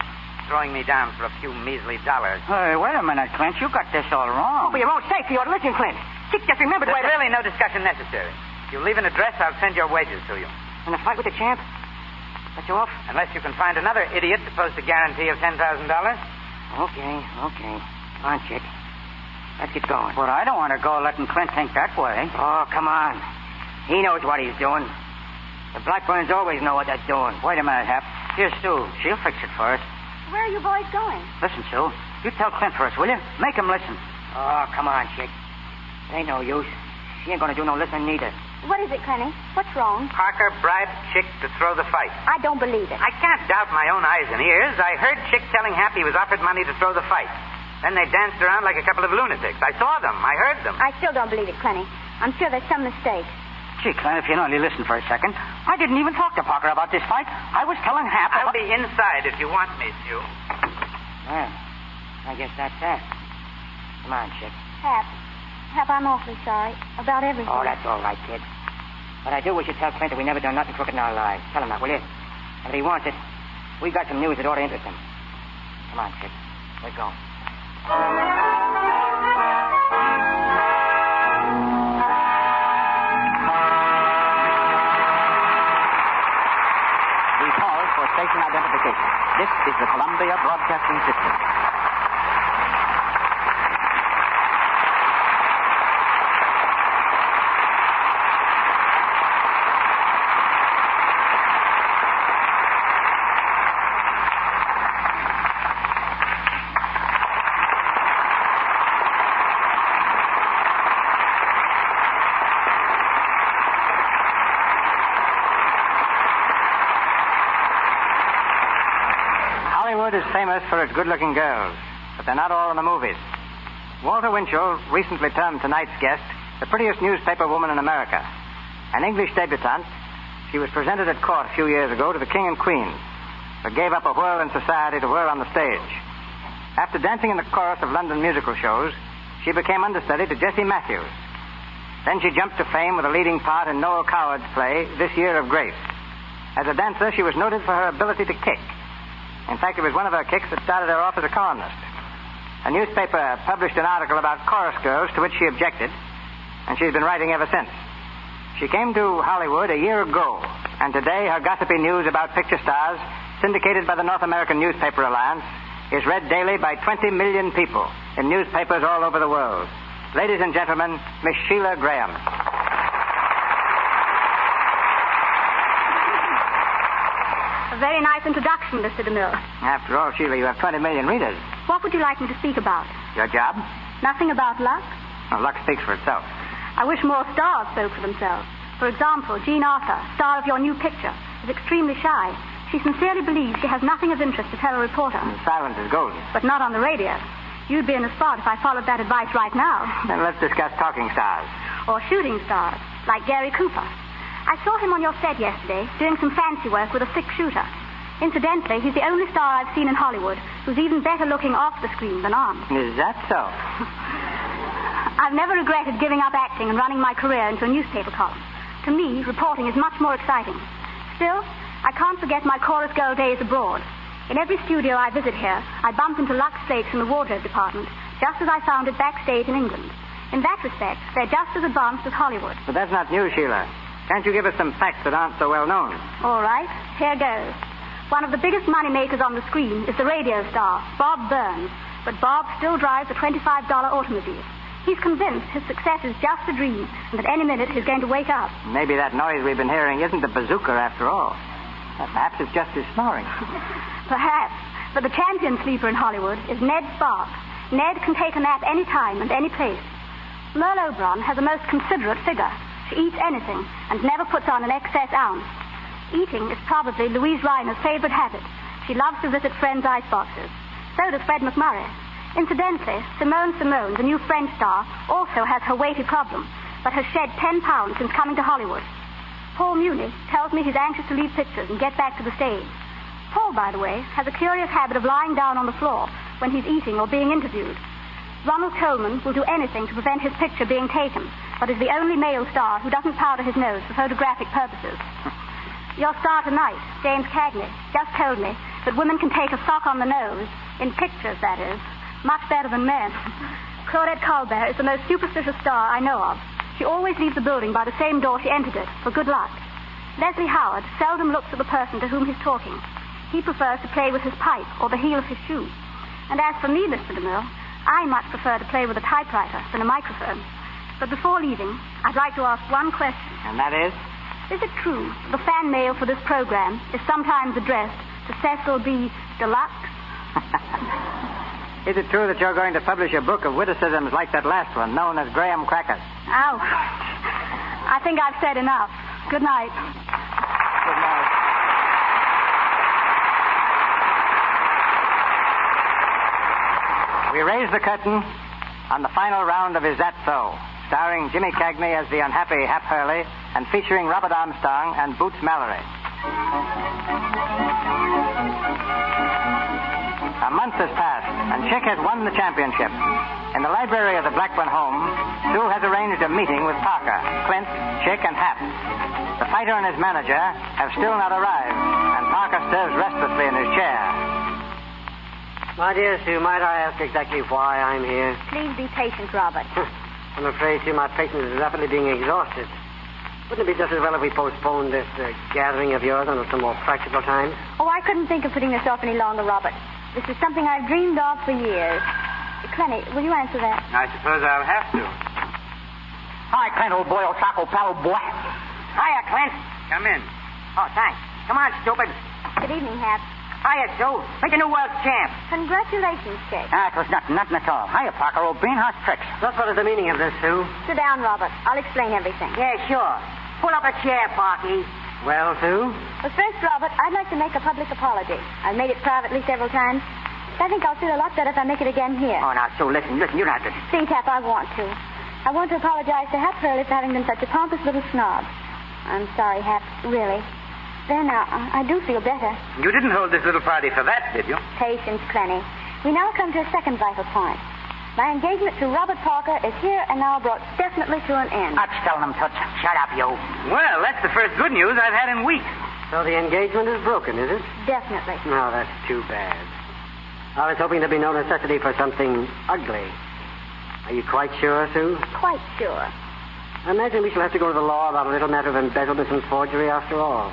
Throwing me down for a few measly dollars. Hey, wait a minute, Clint. You got this all wrong. Oh, for your own sake, you ought to listen, Clint. Chick just remembered There's really no discussion necessary. If you leave an address, I'll send your wages to you. In a fight with the champ? Let you off? Unless you can find another idiot to post a guarantee of $10,000. Okay. Come on, Chick. Let's get going. Well, I don't want to go letting Clint think that way. Oh, come on. He knows what he's doing. The Blackburns always know what they're doing. Wait a minute, Hap. Here's Sue. She'll fix it for us. Where are you boys going? Listen, Sue. You tell Clint for us, will you? Make him listen. Oh, come on, Chick. It ain't no use. She ain't going to do no listening neither. What is it, Clenny? What's wrong? Parker bribed Chick to throw the fight. I don't believe it. I can't doubt my own eyes and ears. I heard Chick telling Hap he was offered money to throw the fight. Then they danced around like a couple of lunatics. I saw them. I heard them. I still don't believe it, Clenny. I'm sure there's some mistake. Gee, Clint, if you'll only listen for a second. I didn't even talk to Parker about this fight. I was telling Hap... I'll be inside if you want me, Sue. Well, I guess that's that. Come on, Chick. Hap, I'm awfully sorry about everything. Oh, that's all right, kid. But I do wish you'd tell Clint that we never done nothing crooked in our lives. Tell him that, will you? And if he wants it, we got some news that ought to interest him. Come on, Chick. Let's go. We pause for station identification. This is the Columbia Broadcasting System. Hollywood is famous for its good-looking girls, but they're not all in the movies. Walter Winchell recently termed tonight's guest the prettiest newspaper woman in America. An English debutante, she was presented at court a few years ago to the King and Queen, but gave up a whirl in society to whirl on the stage. After dancing in the chorus of London musical shows, she became understudy to Jessie Matthews. Then she jumped to fame with a leading part in Noel Coward's play, This Year of Grace. As a dancer, she was noted for her ability to kick. In fact, it was one of her kicks that started her off as a columnist. A newspaper published an article about chorus girls to which she objected, and she's been writing ever since. She came to Hollywood a year ago, and today her gossipy news about picture stars, syndicated by the North American Newspaper Alliance, is read daily by 20 million people in newspapers all over the world. Ladies and gentlemen, Miss Sheila Graham. A very nice introduction, Mr. DeMille. After all, Sheila, you have 20 million readers. What would you like me to speak about? Your job? Nothing about luck? Well, luck speaks for itself. I wish more stars spoke for themselves. For example, Jean Arthur, star of your new picture, is extremely shy. She sincerely believes she has nothing of interest to tell a reporter. Silence is golden. But not on the radio. You'd be in a spot if I followed that advice right now. Then let's discuss talking stars. Or shooting stars, like Gary Cooper. I saw him on your set yesterday, doing some fancy work with a six-shooter. Incidentally, he's the only star I've seen in Hollywood who's even better looking off the screen than on. Is that so? I've never regretted giving up acting and running my career into a newspaper column. To me, reporting is much more exciting. Still, I can't forget my chorus girl days abroad. In every studio I visit here, I bump into Lux Flakes in the wardrobe department, just as I found it backstage in England. In that respect, they're just as advanced as Hollywood. But that's not new, Sheila. Can't you give us some facts that aren't so well known? All right, here goes. One of the biggest money makers on the screen is the radio star, Bob Burns. But Bob still drives a $25 automobile. He's convinced his success is just a dream, and that any minute he's going to wake up. Maybe that noise we've been hearing isn't a bazooka after all. Perhaps it's just his snoring. Perhaps. But the champion sleeper in Hollywood is Ned Sparks. Ned can take a nap any time and any place. Merle Oberon has a most considerate figure. She eats anything and never puts on an excess ounce. Eating is probably Louise Reiner's favorite habit. She loves to visit friends' iceboxes. So does Fred McMurray. Incidentally, Simone, the new French star, also has her weighty problem, but has shed 10 pounds since coming to Hollywood. Paul Muni tells me he's anxious to leave pictures and get back to the stage. Paul, by the way, has a curious habit of lying down on the floor when he's eating or being interviewed. Ronald Colman will do anything to prevent his picture being taken, but is the only male star who doesn't powder his nose for photographic purposes. Your star tonight, James Cagney, just told me that women can take a sock on the nose, in pictures, that is, much better than men. Claudette Colbert is the most superstitious star I know of. She always leaves the building by the same door she entered it, for good luck. Leslie Howard seldom looks at the person to whom he's talking. He prefers to play with his pipe or the heel of his shoe. And as for me, Mr. DeMille, I much prefer to play with a typewriter than a microphone. But before leaving, I'd like to ask one question. And that is? Is it true the fan mail for this program is sometimes addressed to Cecil B. Deluxe? Is it true that you're going to publish a book of witticisms like that last one, known as Graham Crackers? Oh, I think I've said enough. Good night. Good night. We raise the curtain on the final round of Zat So, starring Jimmy Cagney as the unhappy Hap Hurley and featuring Robert Armstrong and Boots Mallory. A month has passed, and Chick has won the championship. In the library of the Blackburn home, Sue has arranged a meeting with Parker, Clint, Chick, and Hap. The fighter and his manager have still not arrived, and Parker stirs restlessly in his chair. My dear Sue, might I ask exactly why I'm here? Please be patient, Robert. I'm afraid, Sue, my patience is rapidly being exhausted. Wouldn't it be just as well if we postponed this gathering of yours until some more practical time? Oh, I couldn't think of putting this off any longer, Robert. This is something I've dreamed of for years. Clenny, will you answer that? I suppose I'll have to. Hi, Clint, old boy, old taco paddle boy. Hiya, Clint. Come in. Oh, thanks. Come on, stupid. Good evening, Hap. Hiya, Sue. Make a new world champ. Congratulations, Chick. It was nothing at all. Hiya, Parker, old bean, how's tricks? Just what is the meaning of this, Sue? Sit down, Robert. I'll explain everything. Yeah, sure. Pull up a chair, Parky. Well, Sue? But first, Robert, I'd like to make a public apology. I've made it privately several times. I think I'll feel a lot better if I make it again here. Oh, now, Sue, listen. You don't have to... See, Hap, I want to. I want to apologize to Hap Hurley for having been such a pompous little snob. I'm sorry, Hap, really. There now, I do feel better. You didn't hold this little party for that, did you? Patience, Clenny. We now come to a second vital point. My engagement to Robert Parker is here and now brought definitely to an end. That's telling him, Toots. Shut up, you. Well, that's the first good news I've had in weeks. So the engagement is broken, is it? Definitely. No, that's too bad. I was hoping there'd be no necessity for something ugly. Are you quite sure, Sue? Quite sure. I imagine we shall have to go to the law about a little matter of embezzlement and forgery after all.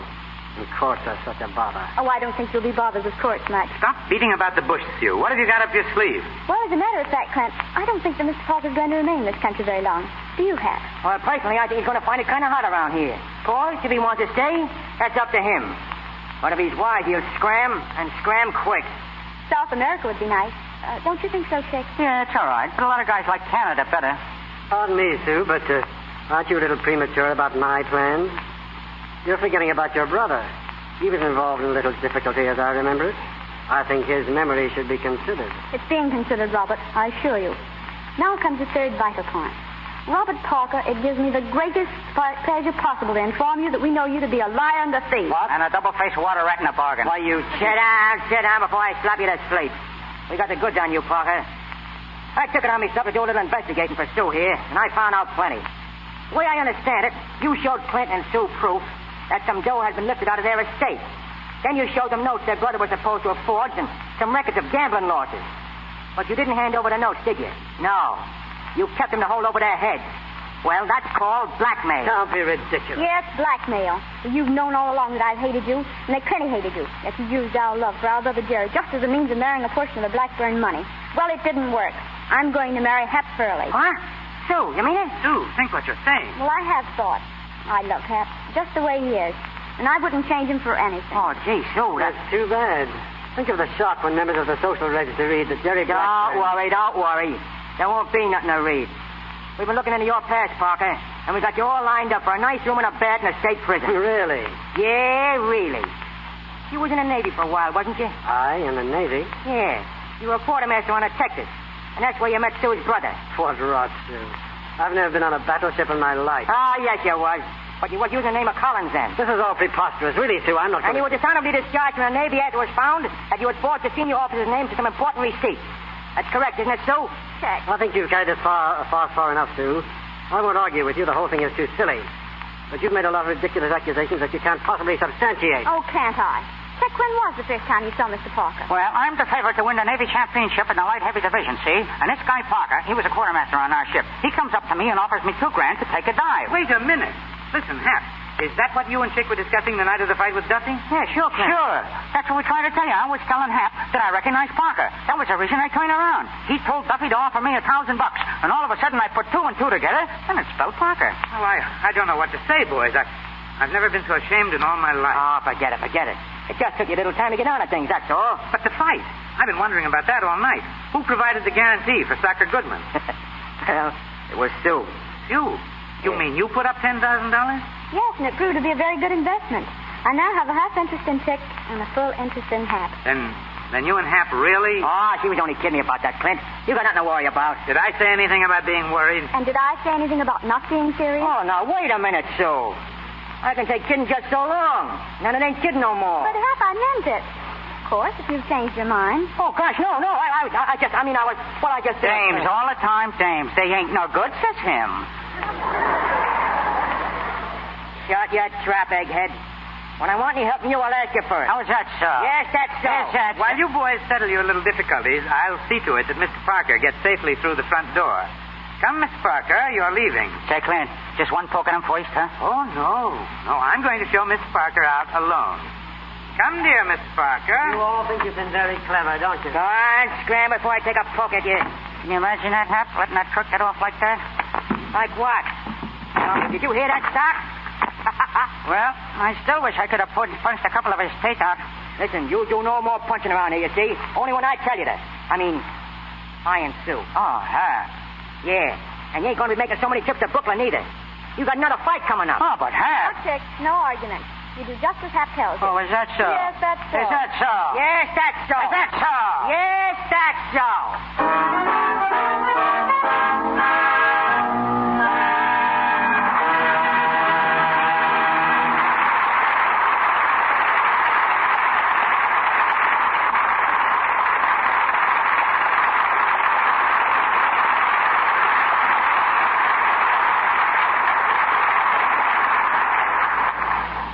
And courts are such a bother. Oh, I don't think you'll be bothered with courts much. Stop beating about the bush, Sue. What have you got up your sleeve? Well, as a matter of fact, Clint, I don't think that Mr. Parker's going to remain in this country very long. Do you, Hap? Well, personally, I think he's going to find it kind of hot around here. Of course, if he wants to stay, that's up to him. But if he's wise, he'll scram, and scram quick. South America would be nice. Don't you think so, Chick? Yeah, it's all right. But a lot of guys like Canada better. Pardon me, Sue, but aren't you a little premature about my plans? You're forgetting about your brother. He was involved in a little difficulty, as I remember it. I think his memory should be considered. It's being considered, Robert, I assure you. Now comes the third vital point. Robert Parker, it gives me the greatest pleasure possible to inform you that we know you to be a liar and a thief. What? And a double-faced water rat in a bargain. Why, you sit down before I slap you to sleep. We got the goods on you, Parker. I took it on myself to do a little investigating for Sue here, and I found out plenty. The way I understand it, you showed Clint and Sue proof that some dough had been lifted out of their estate. Then you showed them notes their brother was supposed to have forged and some records of gambling losses. But you didn't hand over the notes, did you? No. You kept them to hold over their heads. Well, that's called blackmail. Don't be ridiculous. Yeah, it's blackmail. You've known all along that I've hated you, and that Clenny hated you. That you used our love for our brother Jerry just as a means of marrying a portion of the Blackburn money. Well, it didn't work. I'm going to marry Hap Hurley. What? Sue, you mean it? Sue, think what you're saying. Well, I have thought. I love Hap, just the way he is. And I wouldn't change him for anything. Oh, gee, Sue, that's too bad. Think of the shock when members of the social register read that Jerry Blackburn... Don't worry. There won't be nothing to read. We've been looking into your past, Parker, and we got you all lined up for a nice room and a bed in a state prison. Really? Yeah, really. You was in the Navy for a while, wasn't you? I in the Navy? Yeah. You were a quartermaster on a Texas, and that's where you met Sue's brother. What rot, Sue. I've never been on a battleship in my life. Ah, yes, you was. But you was using the name of Collins then. This is all preposterous. Really, Sue, I'm not... And you were dishonorably discharged from the Navy after it was found that you had forged the senior officer's name to some important receipts. That's correct, isn't it, Sue? Check. I think you've carried this far enough, Sue. I won't argue with you. The whole thing is too silly. But you've made a lot of ridiculous accusations that you can't possibly substantiate. Oh, can't I? Check when was the first time you saw Mr. Parker? Well, I'm the favorite to win the Navy championship in the light heavy division, see? And this guy Parker, he was a quartermaster on our ship. He comes up to me and offers me $2,000 to take a dive. Wait a minute. Listen, Hap. Is that what you and Chick were discussing the night of the fight with Duffy? Yeah, sure, Clint. Sure. That's what we tried to tell you. I was telling Hap that I recognized Parker. That was the reason I turned around. He told Duffy to offer me $1,000, and all of a sudden I put 2 and 2 together, and it spelled Parker. Oh, I don't know what to say, boys. I've never been so ashamed in all my life. Oh, forget it. It just took you a little time to get on at things, that's all. But the fight. I've been wondering about that all night. Who provided the guarantee for Sacker Goodman? Well, it was Sue. You? You mean you put up $10,000? Yes, and it proved to be a very good investment. I now have a half interest in Chick and a full interest in Hap. Then you and Hap really... Oh, she was only kidding me about that, Clint. You got nothing to worry about. Did I say anything about being worried? And did I say anything about not being serious? Oh, now, wait a minute, Sue. I can take kidding just so long. And it ain't kidding no more. But, Hap, I meant it. Of course, if you've changed your mind. Oh, gosh, no. I just... Dames, all the time, dames. They ain't no good, says him. Shut your trap, egghead. When I want any help from you, I'll ask you first. How is that so? Yes, that's so. Yes, that's While you boys settle your little difficulties, I'll see to it that Mr. Parker gets safely through the front door. Come, Mr. Parker, you're leaving. Say, Clint, just one poke at him first, huh? Oh, no. No, I'm going to show Mr. Parker out alone. Come, dear Mr. Parker. You all think you've been very clever, don't you? Go on, scram before I take a poke at you. Can you imagine that, Hap, letting that crook get off like that? Like what? Did you hear that, Doc? Well, I still wish I could have punched a couple of his teeth out. Listen, you do no more punching around here, you see? Only when I tell you to. I mean, I and Sue. Oh, her. Yeah, and you ain't going to be making so many trips to Brooklyn either. You got another fight coming up. Oh, but Hap. No, Chick, no argument. You do just as Hap tells you. Oh, is that so? Yes, that's so. Is that so? Yes, that's so. Is that so? Yes, that's so.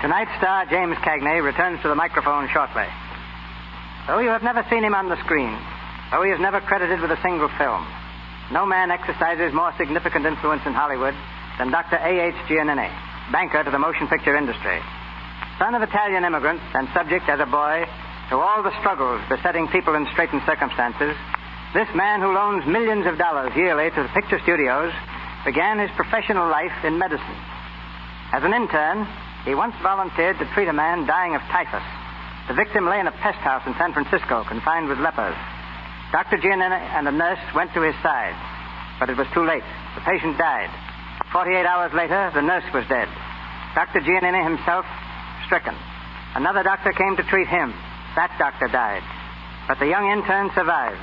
Tonight's star, James Cagney, returns to the microphone shortly. Though you have never seen him on the screen, though he is never credited with a single film, no man exercises more significant influence in Hollywood than Dr. A.H. Giannini, banker to the motion picture industry. Son of Italian immigrants and subject as a boy to all the struggles besetting people in straitened circumstances, this man who loans millions of dollars yearly to the picture studios began his professional life in medicine. As an intern, he once volunteered to treat a man dying of typhus. The victim lay in a pest house in San Francisco, confined with lepers. Dr. Giannini and a nurse went to his side, but it was too late. The patient died. 48 hours later, the nurse was dead. Dr. Giannini himself stricken. Another doctor came to treat him. That doctor died. But the young intern survived.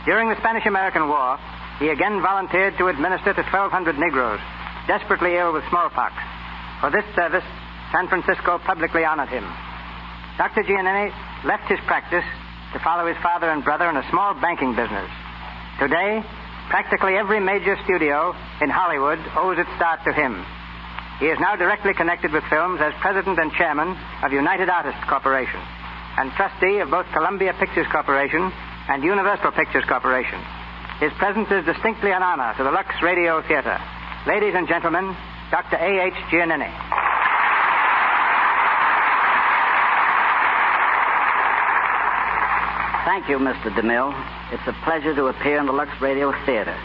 During the Spanish-American War, he again volunteered to administer to 1,200 Negroes, desperately ill with smallpox. For this service, San Francisco publicly honored him. Dr. Giannini left his practice to follow his father and brother in a small banking business. Today, practically every major studio in Hollywood owes its start to him. He is now directly connected with films as president and chairman of United Artists Corporation and trustee of both Columbia Pictures Corporation and Universal Pictures Corporation. His presence is distinctly an honor to the Lux Radio Theatre. Ladies and gentlemen, Dr. A.H. Giannini. Thank you, Mr. DeMille. It's a pleasure to appear in the Lux Radio Theatre.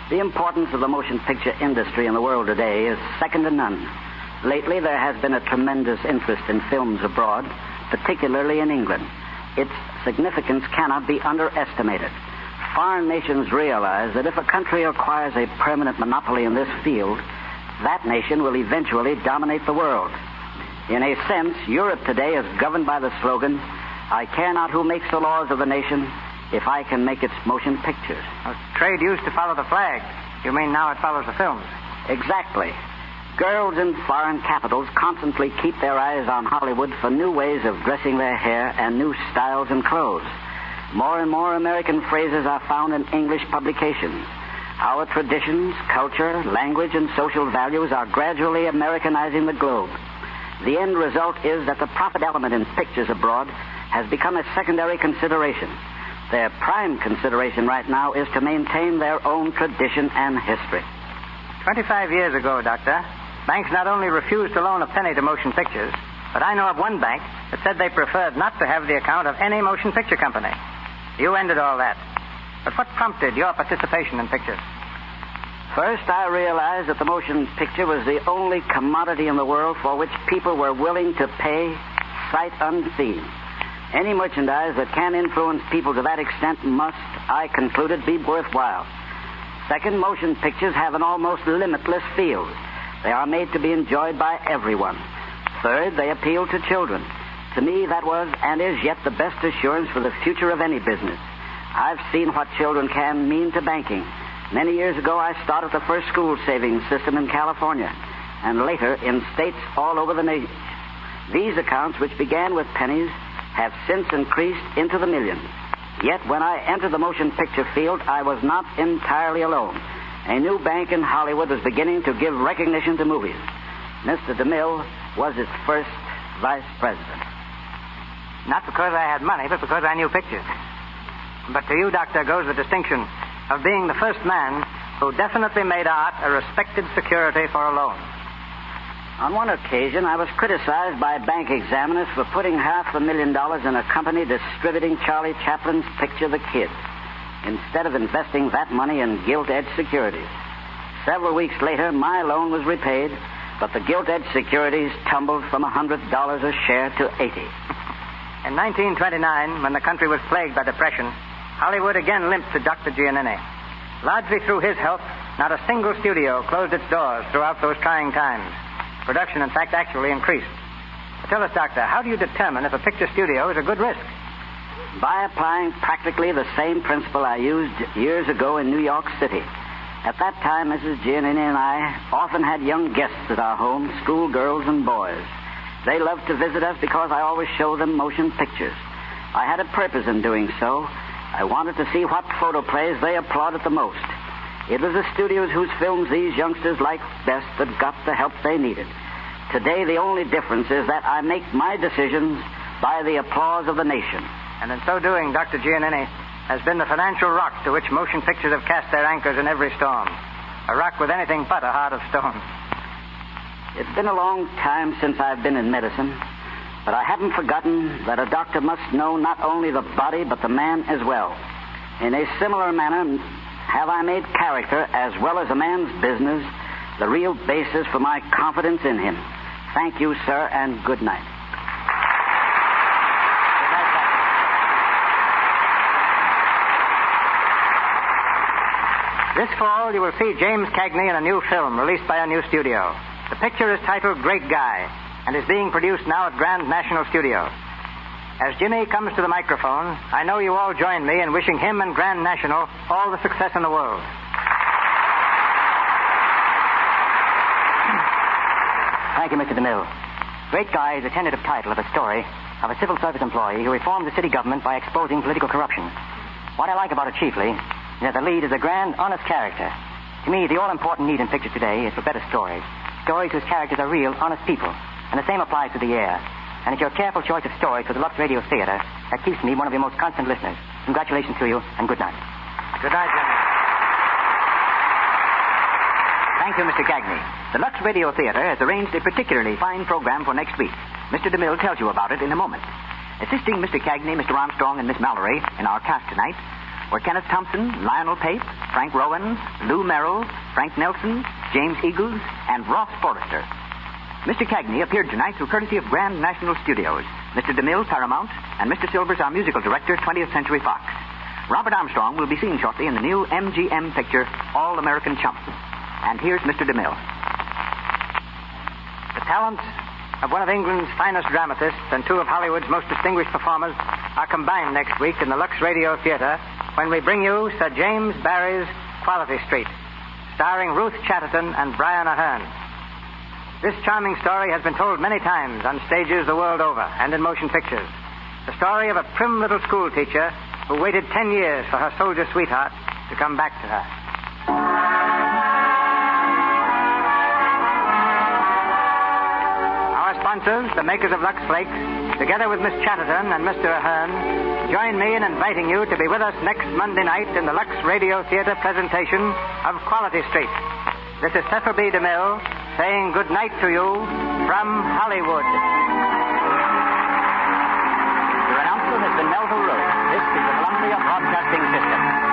The importance of the motion picture industry in the world today is second to none. Lately, there has been a tremendous interest in films abroad, particularly in England. Its significance cannot be underestimated. Foreign nations realize that if a country acquires a permanent monopoly in this field, that nation will eventually dominate the world. In a sense, Europe today is governed by the slogan, I care not who makes the laws of the nation, if I can make its motion pictures. Trade used to follow the flag. You mean now it follows the films? Exactly. Girls in foreign capitals constantly keep their eyes on Hollywood for new ways of dressing their hair and new styles and clothes. More and more American phrases are found in English publications. Our traditions, culture, language, and social values are gradually Americanizing the globe. The end result is that the profit element in pictures abroad has become a secondary consideration. Their prime consideration right now is to maintain their own tradition and history. 25 years ago, Doctor, banks not only refused to loan a penny to motion pictures, but I know of one bank that said they preferred not to have the account of any motion picture company. You ended all that. But what prompted your participation in pictures? First, I realized that the motion picture was the only commodity in the world for which people were willing to pay sight unseen. Any merchandise that can influence people to that extent must, I concluded, be worthwhile. Second, motion pictures have an almost limitless field. They are made to be enjoyed by everyone. Third, they appeal to children. To me, that was and is yet the best assurance for the future of any business. I've seen what children can mean to banking. Many years ago, I started the first school savings system in California, and later in states all over the nation. These accounts, which began with pennies, have since increased into the millions. Yet when I entered the motion picture field, I was not entirely alone. A new bank in Hollywood was beginning to give recognition to movies. Mr. DeMille was its first vice president. Not because I had money, but because I knew pictures. But to you, Doctor, goes the distinction of being the first man who definitely made art a respected security for a loan. On one occasion, I was criticized by bank examiners for putting $500,000 in a company distributing Charlie Chaplin's picture, The Kid, instead of investing that money in gilt-edged securities. Several weeks later, my loan was repaid, but the gilt-edged securities tumbled from $100 a share to $80. In 1929, when the country was plagued by depression, Hollywood again limped to Dr. Giannini. Largely through his help, not a single studio closed its doors throughout those trying times. Production, in fact, actually increased. Tell us, Doctor, how do you determine if a picture studio is a good risk? By applying practically the same principle I used years ago in New York City. At that time, Mrs. Giannini and I often had young guests at our home, schoolgirls and boys. They loved to visit us because I always showed them motion pictures. I had a purpose in doing so. I wanted to see what photoplays they applauded the most. It was the studios whose films these youngsters liked best that got the help they needed. Today, the only difference is that I make my decisions by the applause of the nation. And in so doing, Dr. Giannini has been the financial rock to which motion pictures have cast their anchors in every storm. A rock with anything but a heart of stone. It's been a long time since I've been in medicine, but I haven't forgotten that a doctor must know not only the body, but the man as well. In a similar manner, have I made character as well as a man's business the real basis for my confidence in him. Thank you, sir, and good night. This fall, you will see James Cagney in a new film released by a new studio. The picture is titled Great Guy and is being produced now at Grand National Studios. As Jimmy comes to the microphone, I know you all join me in wishing him and Grand National all the success in the world. Thank you, Mr. DeMille. Great Guy is a tentative title of a story of a civil service employee who reformed the city government by exposing political corruption. What I like about it chiefly is that the lead is a grand, honest character. To me, the all-important need in pictures today is for better stories. Stories whose characters are real, honest people. And the same applies to the air. And it's your careful choice of stories for the Lux Radio Theatre that keeps me one of your most constant listeners. Congratulations to you, and good night. Good night, Jimmy. Thank you, Mr. Cagney. The Lux Radio Theatre has arranged a particularly fine program for next week. Mr. DeMille tells you about it in a moment. Assisting Mr. Cagney, Mr. Armstrong, and Miss Mallory in our cast tonight were Kenneth Thompson, Lionel Pape, Frank Rowan, Lou Merrill, Frank Nelson, James Eagles, and Ross Forrester. Mr. Cagney appeared tonight through courtesy of Grand National Studios, Mr. DeMille, Paramount, and Mr. Silvers, our musical director, 20th Century Fox. Robert Armstrong will be seen shortly in the new MGM picture, All American Chump. And here's Mr. DeMille. The talents of one of England's finest dramatists and two of Hollywood's most distinguished performers are combined next week in the Lux Radio Theatre when we bring you Sir James Barrie's Quality Street, starring Ruth Chatterton and Brian Aherne. This charming story has been told many times on stages the world over and in motion pictures. The story of a prim little school teacher who waited 10 years for her soldier sweetheart to come back to her. sponsors, the makers of Lux Flakes, together with Miss Chatterton and Mr. Ahern, join me in inviting you to be with us next Monday night in the Lux Radio Theatre presentation of Quality Street. This is Cecil B. DeMille saying good night to you from Hollywood. Your announcer has been Melville Rose. This is the Columbia Broadcasting System.